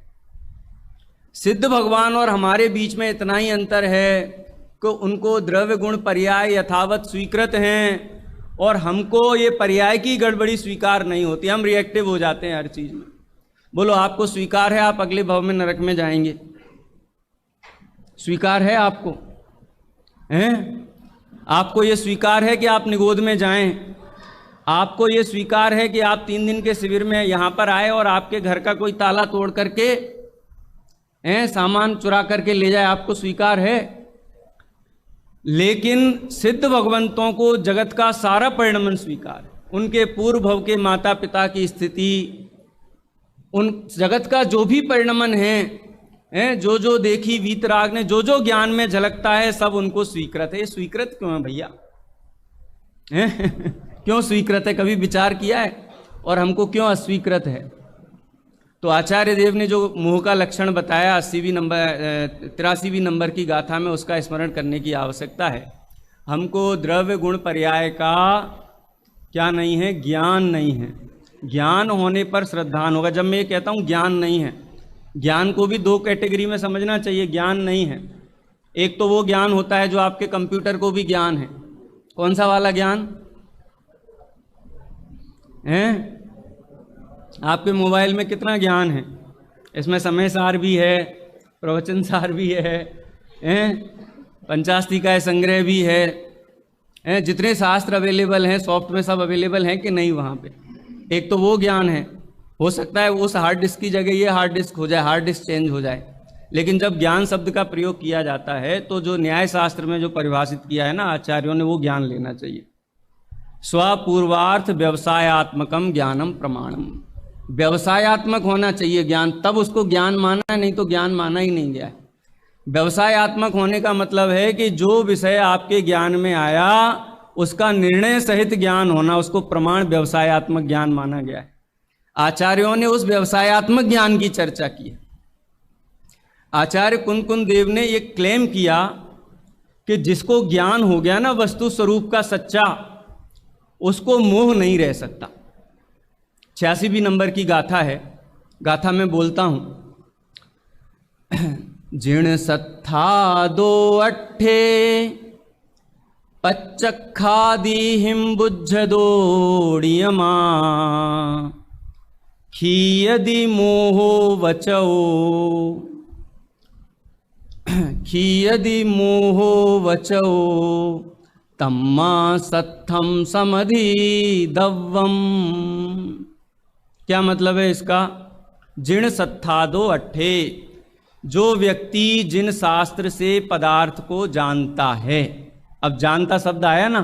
Speaker 1: सिद्ध भगवान और हमारे बीच में इतना ही अंतर है कि उनको द्रव्य गुण पर्याय यथावत स्वीकृत हैं और हमको ये पर्याय की गड़बड़ी स्वीकार नहीं होती, हम रिएक्टिव हो जाते हैं हर चीज में। बोलो आपको स्वीकार है आप अगले भव में नरक में जाएंगे? स्वीकार है आपको? हैं? आपको ये स्वीकार है कि आप निगोद में जाएं? आपको ये स्वीकार है कि आप 3 दिन के शिविर में यहाँ पर आए और आपके घर का कोई ताला तोड़ करके सामान चुरा करके ले जाए? आपको स्वीकार है? लेकिन सिद्ध भगवंतों को जगत का सारा परिणमन स्वीकार है, उनके पूर्व भव के माता पिता की स्थिति, उन जगत का जो भी परिणमन है, जो जो देखी वीतराग ने जो जो ज्ञान में झलकता है सब उनको स्वीकृत है। ये स्वीकृत क्यों है भैया? क्यों स्वीकृत है? कभी विचार किया है? और हमको क्यों अस्वीकृत है? तो आचार्य देव ने जो मोह का लक्षण बताया 83वीं नंबर की गाथा में, उसका स्मरण करने की आवश्यकता है। हमको द्रव्य गुण पर्याय का क्या नहीं है? ज्ञान नहीं है। ज्ञान होने पर श्रद्धान होगा। जब मैं ये कहता हूँ ज्ञान नहीं है, ज्ञान को भी 2 कैटेगरी में समझना चाहिए। ज्ञान नहीं है, एक तो वो ज्ञान होता है जो आपके कंप्यूटर को भी ज्ञान है। कौन सा वाला ज्ञान है? आपके मोबाइल में कितना ज्ञान है? इसमें समय सार भी है, प्रवचन सार भी है, पंचास्तिकाय संग्रह भी है, जितने शास्त्र अवेलेबल हैं सॉफ्ट में सब अवेलेबल हैं कि नहीं वहाँ पे? एक तो वो ज्ञान है। हो सकता है उस हार्ड डिस्क की जगह ये हार्ड डिस्क हो जाए, हार्ड डिस्क चेंज हो जाए। लेकिन जब ज्ञान शब्द का प्रयोग किया जाता है तो जो न्याय शास्त्र में जो परिभाषित किया है ना आचार्यों ने, वो ज्ञान लेना चाहिए। स्वपूर्वार्थ व्यवसायात्मकम ज्ञानम प्रमाणम। व्यवसायात्मक होना चाहिए ज्ञान, तब उसको ज्ञान माना है, नहीं तो ज्ञान माना ही नहीं गया है। व्यवसायात्मक होने का मतलब है कि जो विषय आपके ज्ञान में आया उसका निर्णय सहित ज्ञान होना, उसको प्रमाण व्यवसायात्मक ज्ञान माना गया है। आचार्यों ने उस व्यवसायात्मक ज्ञान की चर्चा की है। आचार्य कुंद देव ने ये क्लेम किया कि जिसको ज्ञान हो गया ना वस्तु स्वरूप का सच्चा, उसको मोह नहीं रह सकता। 86वीं नंबर की गाथा है, गाथा में बोलता हूं। जिण सत्था 2 अट्ठे पच्चखादी हिम बुझ दोड़ियमा खीयदि मोहो वचो खीयदि मोहो वचो तम्मा सत्थम समधि दव्वम। क्या मतलब है इसका? जिण सत्था 2 अट्ठे, जो व्यक्ति जिन शास्त्र से पदार्थ को जानता है। अब जानता शब्द आया ना,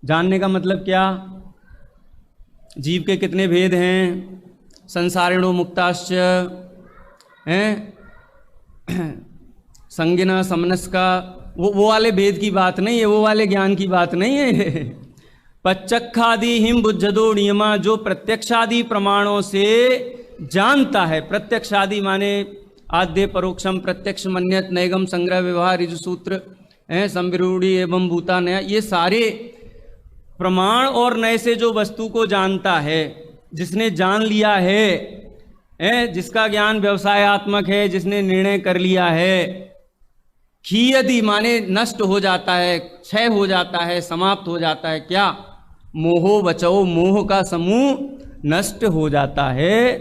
Speaker 1: जानने का मतलब क्या? जीव के कितने भेद हैं? संसारिणो मुक्ताश्च हैं, संगिना समनस्का, वो वाले भेद की बात नहीं है, वो वाले ज्ञान की बात नहीं है। पच्चखादि हिम बुद्धदो नियमा, जो प्रत्यक्षादि प्रमाणों से जानता है। प्रत्यक्षादि माने आद्य परोक्षम प्रत्यक्ष मन्यत नैगम संग्रह व्यवहार ऋजु सूत्र संविरूढ़ी एवं भूता नया, ये सारे प्रमाण और नए से जो वस्तु को जानता है, जिसने जान लिया है, जिसका ज्ञान व्यवसायात्मक है, जिसने निर्णय कर लिया है। खीयदि माने नष्ट हो जाता है, क्षय हो जाता है, समाप्त हो जाता है। क्या? मोहो बचो, मोह का समूह नष्ट हो जाता है।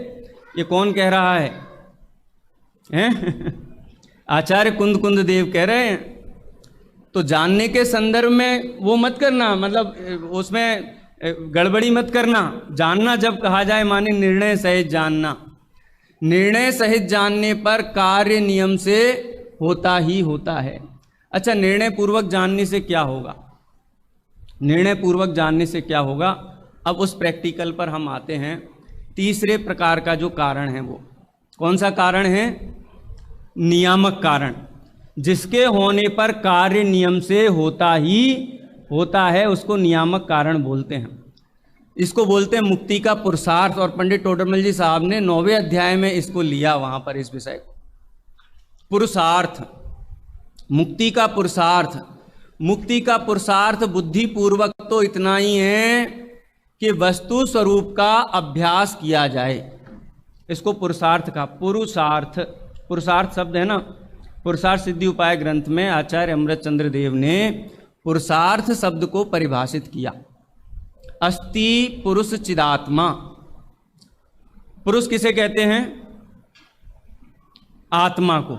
Speaker 1: ये कौन कह रहा है? आचार्य कुंद देव कह रहे हैं। तो जानने के संदर्भ में वो मत करना, मतलब उसमें गड़बड़ी मत करना। जानना जब कहा जाए माने निर्णय सहित जानना। निर्णय सहित जानने पर कार्य नियम से होता ही होता है। अच्छा, निर्णय पूर्वक जानने से क्या होगा? निर्णय पूर्वक जानने से क्या होगा? अब उस प्रैक्टिकल पर हम आते हैं। तीसरे प्रकार का जो कारण है वो कौन सा कारण है? नियामक कारण, जिसके होने पर कार्य नियम से होता ही होता है, उसको नियामक कारण बोलते हैं। इसको बोलते हैं मुक्ति का पुरुषार्थ। और पंडित टोडरमल जी साहब ने 9वें अध्याय में इसको लिया, वहां पर इस विषय को। पुरुषार्थ, मुक्ति का पुरुषार्थ। मुक्ति का पुरुषार्थ बुद्धिपूर्वक तो इतना ही है कि वस्तु स्वरूप का अभ्यास किया जाए, इसको पुरुषार्थ का पुरुषार्थ, पुरुषार्थ शब्द है ना, पुरुषार्थ सिद्धि उपाय ग्रंथ में आचार्य अमृतचंद्र देव ने पुरुषार्थ शब्द को परिभाषित किया। अस्ति पुरुष चिदात्मा। पुरुष किसे कहते हैं? आत्मा को।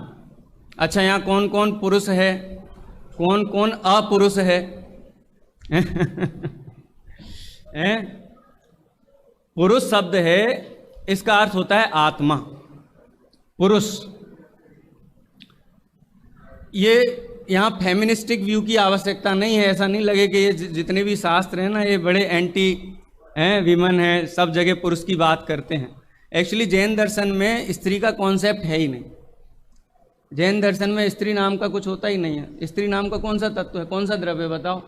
Speaker 1: अच्छा, यहाँ कौन कौन पुरुष है, कौन कौन अपुरुष है? पुरुष शब्द है, इसका अर्थ होता है आत्मा, पुरुष। ये यहाँ फेमिनिस्टिक व्यू की आवश्यकता नहीं है, ऐसा नहीं लगे कि ये जितने भी शास्त्र हैं ना ये बड़े एंटी हैं, विमन है, सब जगह पुरुष की बात करते हैं। एक्चुअली जैन दर्शन में स्त्री का कॉन्सेप्ट है ही नहीं। जैन दर्शन में स्त्री नाम का कुछ होता ही नहीं है। स्त्री नाम का कौन सा तत्व है, कौन सा द्रव्य बताओ?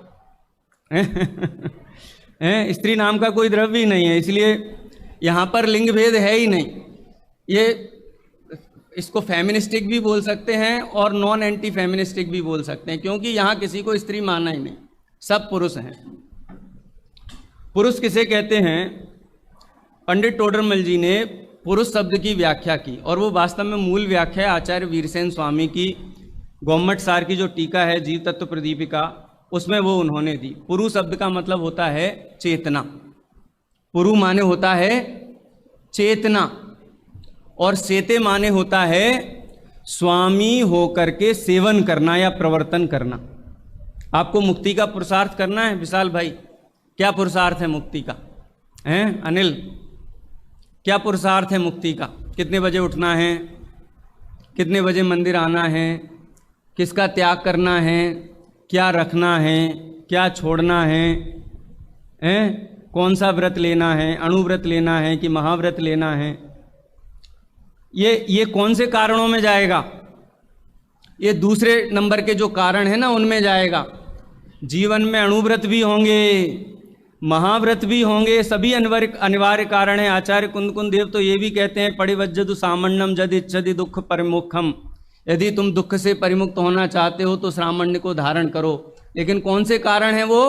Speaker 1: स्त्री नाम का कोई द्रव्य ही नहीं है, इसलिए यहाँ पर लिंग भेद है ही नहीं। ये इसको फेमिनिस्टिक भी बोल सकते हैं और नॉन एंटी फेमिनिस्टिक भी बोल सकते हैं, क्योंकि यहाँ किसी को स्त्री माना ही नहीं, सब पुरुष हैं। पुरुष किसे कहते हैं? पंडित टोडरमल जी ने पुरुष शब्द की व्याख्या की, और वो वास्तव में मूल व्याख्या आचार्य वीरसेन स्वामी की गौमट सार की जो टीका है जीव तत्व प्रदीपिका, उसमें वो उन्होंने दी। पुरु शब्द का मतलब होता है चेतना। पुरु माने होता है चेतना, और सेते माने होता है स्वामी होकर के सेवन करना या प्रवर्तन करना। आपको मुक्ति का पुरुषार्थ करना है विशाल भाई, क्या पुरुषार्थ है मुक्ति का? हैं अनिल, क्या पुरुषार्थ है मुक्ति का? कितने बजे उठना है, कितने बजे मंदिर आना है, किसका त्याग करना है, क्या रखना है, क्या छोड़ना है, कौन सा व्रत लेना है, अणुव्रत लेना है कि महाव्रत लेना है? ये कौन से कारणों में जाएगा? ये दूसरे नंबर के जो कारण है ना उनमें जाएगा। जीवन में अणुव्रत भी होंगे, महाव्रत भी होंगे, सभी अनिवार्य कारण है। आचार्य कुंद देव तो ये भी कहते हैं परिवज्जतु सामण्यम जद इच्छति दुख परिमुखम। यदि तुम दुख से परिमुक्त होना चाहते हो तो सामण्य को धारण करो। लेकिन कौन से कारण हैं वो?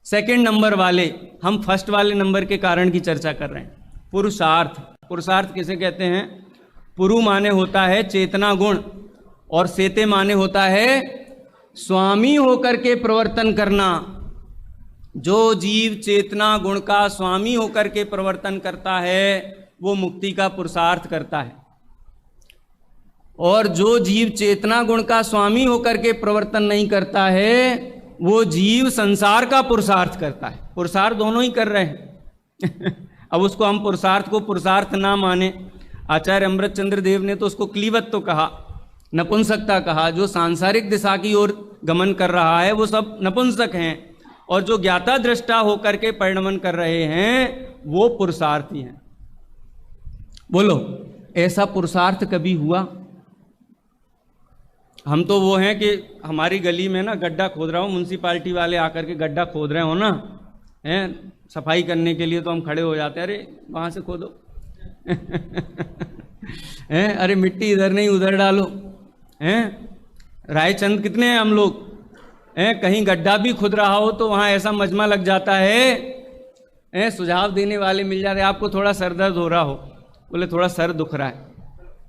Speaker 1: सेकंड नंबर वाले। हम फर्स्ट वाले नंबर के कारण की चर्चा कर रहे हैं। पुरुषार्थ। पुरुषार्थ किसे कहते हैं? पुरु माने होता है चेतना गुण, और सेते माने होता है स्वामी होकर के प्रवर्तन करना। जो जीव चेतना गुण का स्वामी होकर के प्रवर्तन करता है वो मुक्ति का पुरुषार्थ करता है, और जो जीव चेतना गुण का स्वामी होकर के प्रवर्तन नहीं करता है वो जीव संसार का पुरुषार्थ करता है। पुरुषार्थ दोनों ही कर रहे हैं। अब उसको हम पुरुषार्थ को पुरुषार्थ ना माने। आचार्य अमृतचंद्र देव ने तो उसको क्लीवत्व कहा, नपुंसकता कहा। जो सांसारिक दिशा की ओर गमन कर रहा है वो सब नपुंसक हैं, और जो ज्ञाता दृष्टा होकर के परिणमन कर रहे हैं वो पुरुषार्थी हैं। बोलो, ऐसा पुरुषार्थ कभी हुआ? हम तो वो हैं कि हमारी गली में ना गड्ढा खोद रहा हो, म्यूनसिपालिटी वाले आकर के गड्ढा खोद रहे हो ना, हैं सफाई करने के लिए, तो हम खड़े हो जाते हैं, अरे वहाँ से खोदो। हैं अरे मिट्टी इधर नहीं उधर डालो। हैं रायचंद कितने हैं हम लोग, हैं कहीं गड्ढा भी खुद रहा हो तो वहाँ ऐसा मजमा लग जाता है, सुझाव देने वाले मिल जाते हैं। आपको थोड़ा सर दर्द हो रहा हो, बोले थोड़ा सर दुख रहा है,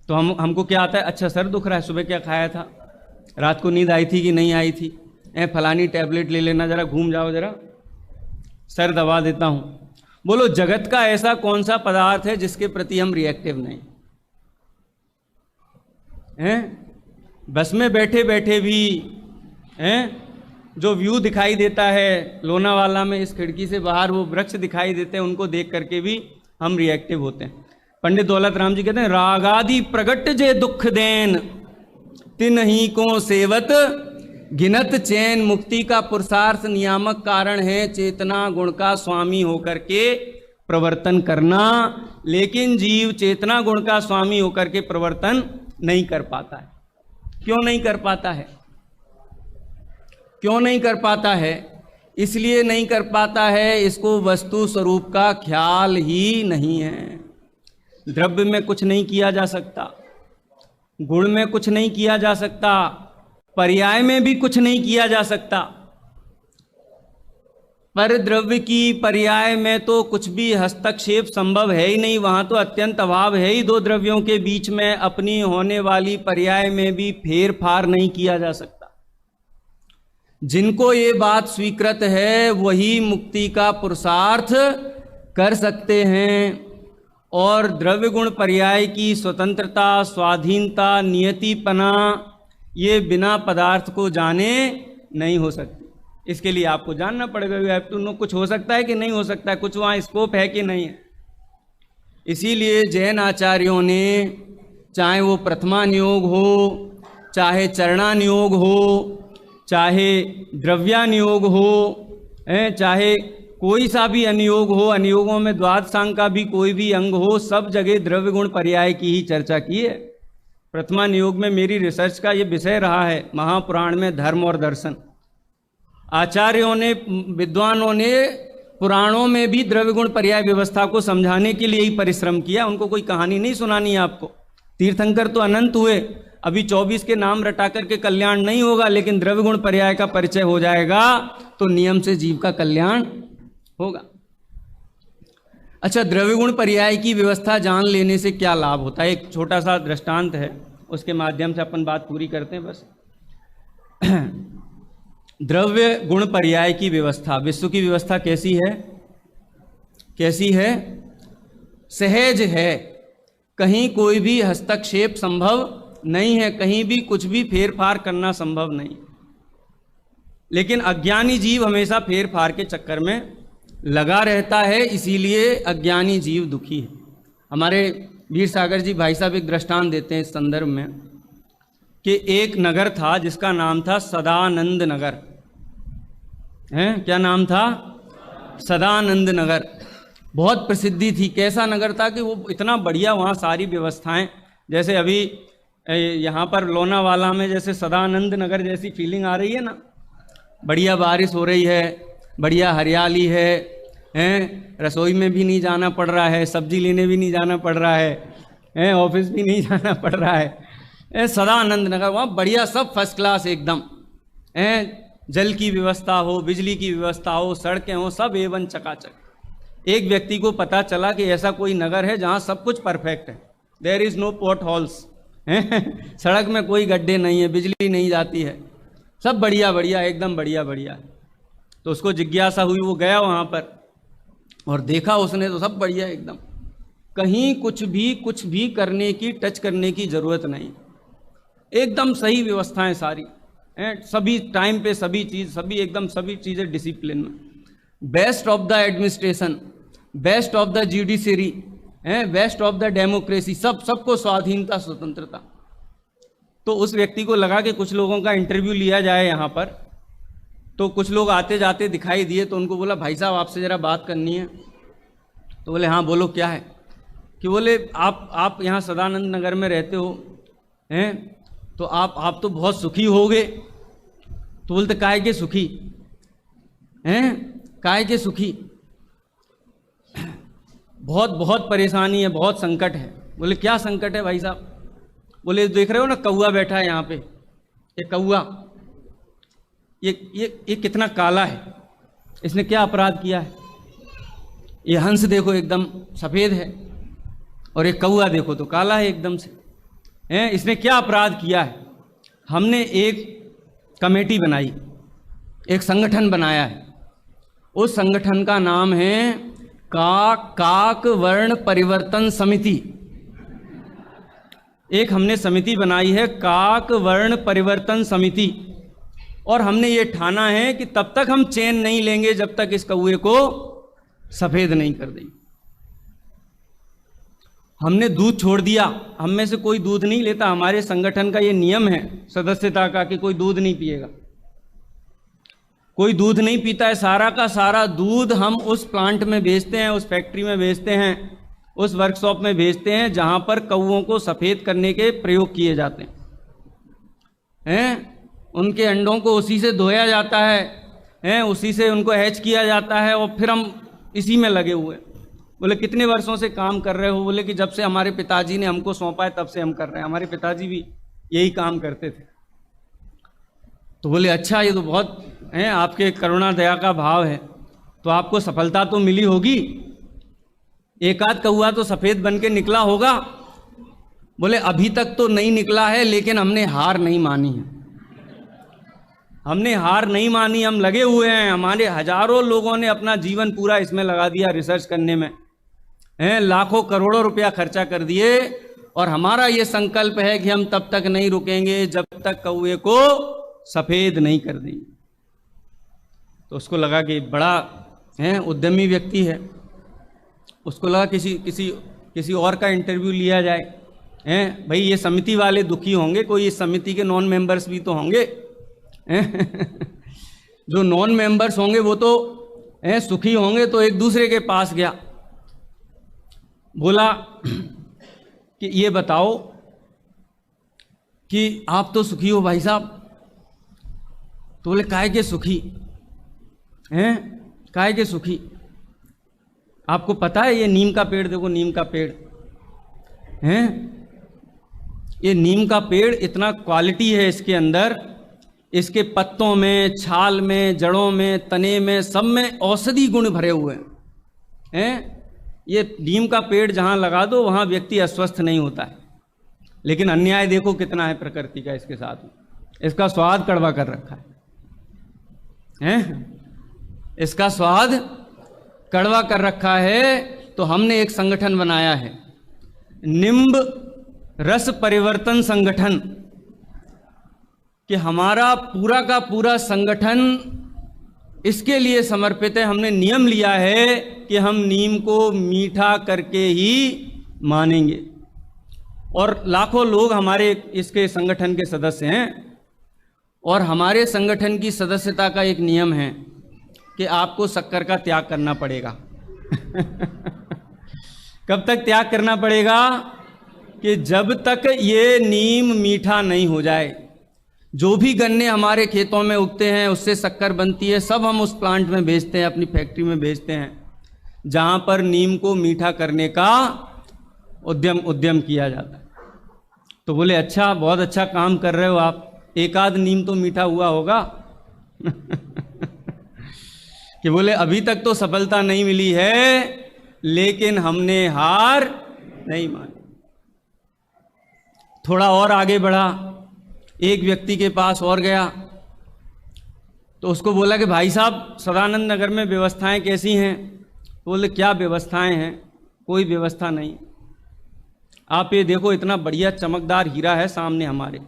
Speaker 1: तो हमको क्या आता है? अच्छा सर दुख रहा है, सुबह क्या खाया था, रात को नींद आई थी कि नहीं आई थी, फलानी टैबलेट ले लेना, जरा घूम जाओ, जरा सर दबा देता हूँ। बोलो, जगत का ऐसा कौन सा पदार्थ है जिसके प्रति हम रिएक्टिव नहीं हैं? बस में बैठे बैठे भी हैं जो व्यू दिखाई देता है लोनावाला में, इस खिड़की से बाहर वो वृक्ष दिखाई देते हैं, उनको देख करके भी हम रिएक्टिव होते हैं। पंडित दौलत राम जी कहते हैं, रागादि प्रगट जे दुख देन तिन्ही को सेवत गिनत चैन। मुक्ति का पुरुषार्थ नियामक कारण है चेतना गुण का स्वामी होकर के प्रवर्तन करना, लेकिन जीव चेतना गुण का स्वामी होकर के प्रवर्तन नहीं कर पाता है। क्यों नहीं कर पाता है? क्यों नहीं कर पाता है? इसलिए नहीं कर पाता है, इसको वस्तु स्वरूप का ख्याल ही नहीं है। द्रव्य में कुछ नहीं किया जा सकता, गुण में कुछ नहीं किया जा सकता, पर्याय में भी कुछ नहीं किया जा सकता। पर द्रव्य की पर्याय में तो कुछ भी हस्तक्षेप संभव है ही नहीं, वहाँ तो अत्यंत अभाव है ही। दो द्रव्यों के बीच में अपनी होने वाली पर्याय में भी फेर फार नहीं किया जा सकता। जिनको ये बात स्वीकृत है वही मुक्ति का पुरुषार्थ कर सकते हैं, और द्रव्य गुण पर्याय की स्वतंत्रता, स्वाधीनता, नियतिपना ये बिना पदार्थ को जाने नहीं हो सकती। इसके लिए आपको जानना पड़ेगा, यू हैव टू नो, कुछ हो सकता है कि नहीं हो सकता है, कुछ वहाँ स्कोप है कि नहीं है। इसीलिए जैन आचार्यों ने, चाहे वो प्रथमा नियोग हो, चाहे चरणा नियोग हो, चाहे द्रव्यानियोग हो, चाहे कोई सा भी अनुयोग हो, अनुयोगों में द्वादशांग का भी कोई भी अंग हो, सब जगह द्रव्य गुण पर्याय की ही चर्चा की है। प्रथमा नियोग में मेरी रिसर्च का ये विषय रहा है, महापुराण में धर्म और दर्शन। आचार्यों ने, विद्वानों ने पुराणों में भी द्रव्य गुण पर्याय व्यवस्था को समझाने के लिए ही परिश्रम किया। उनको कोई कहानी नहीं सुनानी है आपको। तीर्थंकर तो अनंत हुए, अभी 24 के नाम रटा करके कल्याण नहीं होगा, लेकिन द्रव्य गुण पर्याय का परिचय हो जाएगा तो नियम से जीव का कल्याण होगा। अच्छा, द्रव्य गुण पर्याय की व्यवस्था जान लेने से क्या लाभ होता है? एक छोटा सा दृष्टांत है, उसके माध्यम से अपन बात पूरी करते हैं बस। द्रव्य गुण पर्याय की व्यवस्था, विश्व की व्यवस्था कैसी है? कैसी है? सहज है, कहीं कोई भी हस्तक्षेप संभव नहीं है, कहीं भी कुछ भी फेर फार करना संभव नहीं। लेकिन अज्ञानी जीव हमेशा फेर फार के चक्कर में लगा रहता है, इसीलिए अज्ञानी जीव दुखी है। हमारे वीर सागर जी भाई साहब एक दृष्टांत देते हैं इस संदर्भ में कि एक नगर था जिसका नाम था सदानंद नगर। हैं, क्या नाम था? सदानंद नगर। बहुत प्रसिद्धि थी। कैसा नगर था कि वो इतना बढ़िया, वहाँ सारी व्यवस्थाएं, जैसे अभी यहाँ पर लोनावाला में जैसे सदानंद नगर जैसी फीलिंग आ रही है ना, बढ़िया बारिश हो रही है, बढ़िया हरियाली है, हैं, रसोई में भी नहीं जाना पड़ रहा है, सब्जी लेने भी नहीं जाना पड़ रहा है, ऑफिस भी नहीं जाना पड़ रहा है। सदानंद नगर वहाँ बढ़िया, सब फर्स्ट क्लास एकदम, जल की व्यवस्था हो, बिजली की व्यवस्था हो, सड़कें हो, सब एवन चकाचक। एक व्यक्ति को पता चला कि ऐसा कोई नगर है जहाँ सब कुछ परफेक्ट है, there is no potholes, सड़क में कोई गड्ढे नहीं है, बिजली नहीं जाती है, सब बढ़िया बढ़िया, एकदम बढ़िया बढ़िया। तो उसको जिज्ञासा हुई, वो गया वहाँ पर और देखा उसने तो सब बढ़िया एकदम, कहीं कुछ भी करने की, टच करने की ज़रूरत नहीं, एकदम सही व्यवस्थाएं सारी, सभी टाइम पे सभी चीज़, सभी एकदम सभी चीज़ें डिसिप्लिन में। Best of the administration, best of the judiciary, best of the democracy, सबको स्वाधीनता, स्वतंत्रता। तो उस व्यक्ति को लगा कि कुछ लोगों का इंटरव्यू लिया जाए यहाँ पर। तो कुछ लोग आते जाते दिखाई दिए, तो उनको बोला भाई साहब आपसे ज़रा बात करनी है। तो बोले हाँ बोलो क्या है? कि बोले आप यहाँ सदानंद नगर में रहते हो, हैं, तो आप तो बहुत सुखी होगे। तो बोलते काहे के सुखी हैं? काहे के सुखी? बहुत परेशानी है, बहुत संकट है। बोले क्या संकट है भाई साहब? बोले देख रहे हो ना कौआ बैठा है यहाँ पे, ये कौआ, ये कितना काला है, इसने क्या अपराध किया है? ये हंस देखो एकदम सफ़ेद है, और ये कौआ देखो तो काला है एकदम से, हैं, इसने क्या अपराध किया है? हमने एक कमेटी बनाई, एक संगठन बनाया है। उस संगठन का नाम है काक वर्ण परिवर्तन समिति। एक हमने समिति बनाई है काक वर्ण परिवर्तन समिति, और हमने ये ठाना है कि तब तक हम चैन नहीं लेंगे जब तक इस कौए को सफ़ेद नहीं कर देंगे। हमने दूध छोड़ दिया, हम में से कोई दूध नहीं लेता, हमारे संगठन का ये नियम है सदस्यता का कि कोई दूध नहीं पिएगा, कोई दूध नहीं पीता है। सारा का सारा दूध हम उस प्लांट में भेजते हैं, उस फैक्ट्री में भेजते हैं, उस वर्कशॉप में भेजते हैं जहाँ पर कौओं को सफ़ेद करने के प्रयोग किए जाते हैं। उनके अंडों को उसी से धोया जाता है, उसी से उनको हैच किया जाता है, और फिर हम इसी में लगे हुए। बोले कितने वर्षों से काम कर रहे हो? बोले कि जब से हमारे पिताजी ने हमको सौंपा है तब से हम कर रहे हैं, हमारे पिताजी भी यही काम करते थे। तो बोले अच्छा, ये तो बहुत है, आपके करुणा दया का भाव है। तो आपको सफलता तो मिली होगी, एक आध कौआ तो सफ़ेद बन के निकला होगा। बोले अभी तक तो नहीं निकला है, लेकिन हमने हार नहीं मानी है, हमने हार नहीं मानी, हम लगे हुए हैं। हमारे हजारों लोगों ने अपना जीवन पूरा इसमें लगा दिया, रिसर्च करने में, हैं, लाखों करोड़ों रुपया खर्चा कर दिए, और हमारा ये संकल्प है कि हम तब तक नहीं रुकेंगे जब तक कौए को सफ़ेद नहीं कर देंगे। तो उसको लगा कि बड़ा है उद्यमी व्यक्ति है, उसको लगा किसी और का इंटरव्यू लिया जाए। हैं भाई, ये समिति वाले दुखी होंगे, कोई इस समिति के नॉन मेंबर्स भी तो होंगे, जो नॉन मेंबर्स होंगे वो तो सुखी होंगे। तो एक दूसरे के पास गया, बोला कि ये बताओ कि आप तो सुखी हो भाई साहब। तो बोले काहे के सुखी हैं, काहे के सुखी? आपको पता है ये नीम का पेड़, देखो नीम का पेड़ हैं, ये नीम का पेड़ इतना क्वालिटी है इसके अंदर, इसके पत्तों में, छाल में, जड़ों में, तने में, सब में औषधि गुण भरे हुए हैं। ये नीम का पेड़ जहाँ लगा दो वहाँ व्यक्ति अस्वस्थ नहीं होता है। लेकिन अन्याय देखो कितना है प्रकृति का इसके साथ में, इसका स्वाद कड़वा कर रखा है, इसका स्वाद कड़वा कर रखा है। तो हमने एक संगठन बनाया है, निम्ब रस परिवर्तन संगठन, कि हमारा पूरा का पूरा संगठन इसके लिए समर्पित है। हमने नियम लिया है कि हम नीम को मीठा करके ही मानेंगे, और लाखों लोग हमारे इसके संगठन के सदस्य हैं। और हमारे संगठन की सदस्यता का एक नियम है कि आपको शक्कर का त्याग करना पड़ेगा। कब तक त्याग करना पड़ेगा? कि जब तक ये नीम मीठा नहीं हो जाए। जो भी गन्ने हमारे खेतों में उगते हैं उससे शक्कर बनती है, सब हम उस प्लांट में भेजते हैं, अपनी फैक्ट्री में भेजते हैं, जहाँ पर नीम को मीठा करने का उद्यम किया जाता है। तो बोले अच्छा, बहुत अच्छा काम कर रहे हो आप, एक आध नीम तो मीठा हुआ होगा। कि बोले अभी तक तो सफलता नहीं मिली है, लेकिन हमने हार नहीं मानी। थोड़ा और आगे बढ़ा, एक व्यक्ति के पास और गया, तो उसको बोला कि भाई साहब सदानंद नगर में व्यवस्थाएं कैसी हैं? बोले क्या व्यवस्थाएं हैं, कोई व्यवस्था नहीं। आप ये देखो, इतना बढ़िया चमकदार हीरा है सामने हमारे,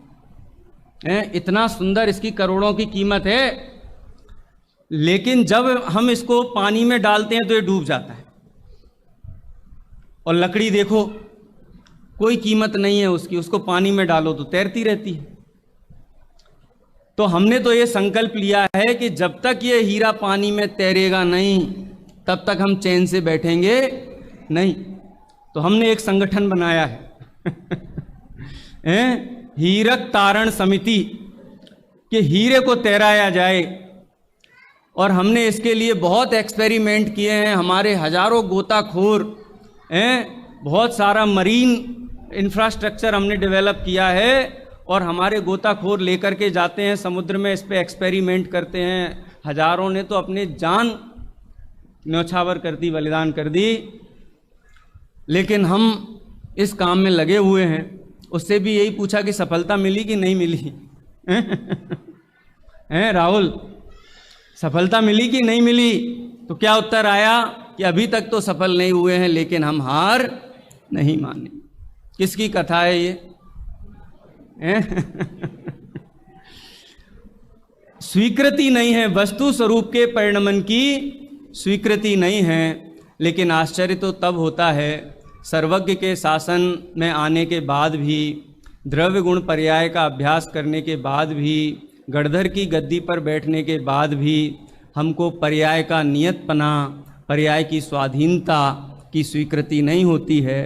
Speaker 1: हैं, इतना सुंदर, इसकी करोड़ों की कीमत है, लेकिन जब हम इसको पानी में डालते हैं तो ये डूब जाता है। और लकड़ी देखो, कोई कीमत नहीं है उसकी, उसको पानी में डालो तो तैरती रहती है। तो हमने तो ये संकल्प लिया है कि जब तक ये हीरा पानी में तैरेगा नहीं, तब तक हम चैन से बैठेंगे नहीं। तो हमने एक संगठन बनाया है हीरक तारण समिति, कि हीरे को तैराया जाए। और हमने इसके लिए बहुत एक्सपेरिमेंट किए हैं, हमारे हजारों गोताखोर हैं, बहुत सारा मरीन इंफ्रास्ट्रक्चर हमने डेवलप किया है, और हमारे गोताखोर लेकर के जाते हैं समुद्र में, इस पे एक्सपेरिमेंट करते हैं। हजारों ने तो अपने जान न्यौछावर कर दी, बलिदान कर दी, लेकिन हम इस काम में लगे हुए हैं। उससे भी यही पूछा कि सफलता मिली कि नहीं मिली? हैं राहुल, सफलता मिली कि नहीं मिली? तो क्या उत्तर आया कि अभी तक तो सफल नहीं हुए हैं, लेकिन हम हार नहीं माने। किसकी कथा है ये? स्वीकृति नहीं है, वस्तु स्वरूप के परिणमन की स्वीकृति नहीं है। लेकिन आश्चर्य तो तब होता है, सर्वज्ञ के शासन में आने के बाद भी, द्रव्य गुण पर्याय का अभ्यास करने के बाद भी, गणधर की गद्दी पर बैठने के बाद भी हमको पर्याय का नियतपना, पर्याय की स्वाधीनता की स्वीकृति नहीं होती है।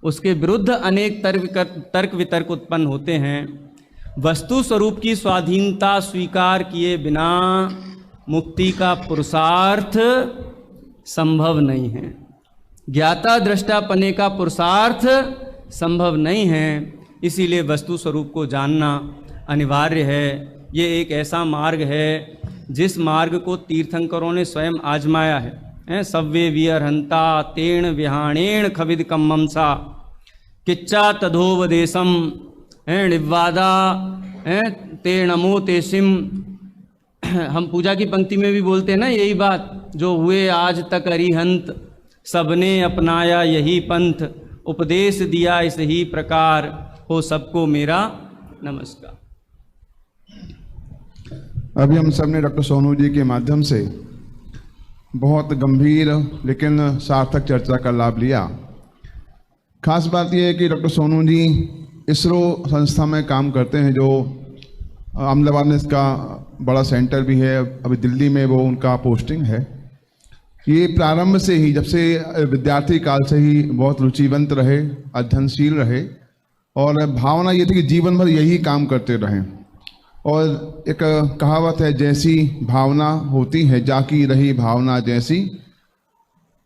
Speaker 1: उसके विरुद्ध अनेक तर्क वितर्क उत्पन्न होते हैं। वस्तु स्वरूप की स्वाधीनता स्वीकार किए बिना मुक्ति का पुरुषार्थ संभव नहीं है। ज्ञाता दृष्टापने का पुरुषार्थ संभव नहीं है। इसीलिए वस्तु स्वरूप को जानना अनिवार्य है। ये एक ऐसा मार्ग है जिस मार्ग को तीर्थंकरों ने स्वयं आजमाया है, सव्ये विहरन्ता तेण विहाणेण खविद कम्मंसा किच्चा तदोवदेशम निवादा ते नमो तेसिम। हम पूजा की पंक्ति में भी बोलते हैं ना यही बात, जो हुए आज तक अरिहंत सबने अपनाया यही पंथ, उपदेश दिया इस ही प्रकार हो सबको मेरा नमस्कार।
Speaker 2: अभी हम सब ने डॉक्टर सोनू जी के माध्यम से बहुत गंभीर लेकिन सार्थक चर्चा का लाभ लिया। खास बात यह है कि डॉक्टर सोनू जी इसरो संस्था में काम करते हैं, जो अहमदाबाद में इसका बड़ा सेंटर भी है, अभी दिल्ली में वो उनका पोस्टिंग है। ये प्रारंभ से ही, जब से विद्यार्थी काल से ही बहुत रुचिवंत रहे, अध्ययनशील रहे और भावना ये थी कि जीवन भर यही काम करते रहें। और एक कहावत है, जैसी भावना होती है जाकी रही भावना जैसी,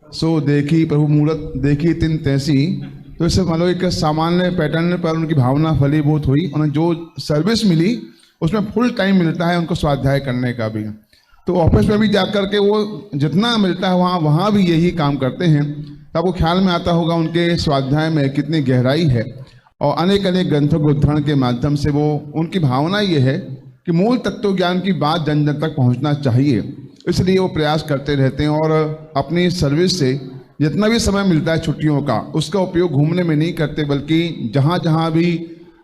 Speaker 2: सो देखी प्रभु मूरत देखी तिन तैसी। तो इससे मान लो एक सामान्य पैटर्न पर उनकी भावना फलीभूत हुई, उन्हें जो सर्विस मिली उसमें फुल टाइम मिलता है उनको स्वाध्याय करने का भी। तो ऑफिस में भी जाकर के वो जितना मिलता है वहाँ भी यही काम करते हैं। तब वो ख्याल में आता होगा उनके स्वाध्याय में कितनी गहराई है। और अनेक अनेक ग्रंथों के उद्धरण के माध्यम से वो, उनकी भावना ये है कि मूल तत्व ज्ञान की बात जन जन तक पहुँचना चाहिए, इसलिए वो प्रयास करते रहते हैं। और अपनी सर्विस से जितना भी समय मिलता है छुट्टियों का, उसका उपयोग घूमने में नहीं करते, बल्कि जहाँ जहाँ भी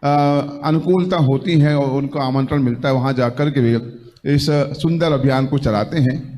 Speaker 2: अनुकूलता होती है और उनको आमंत्रण मिलता है वहाँ जाकर के भी इस सुंदर अभियान को चलाते हैं।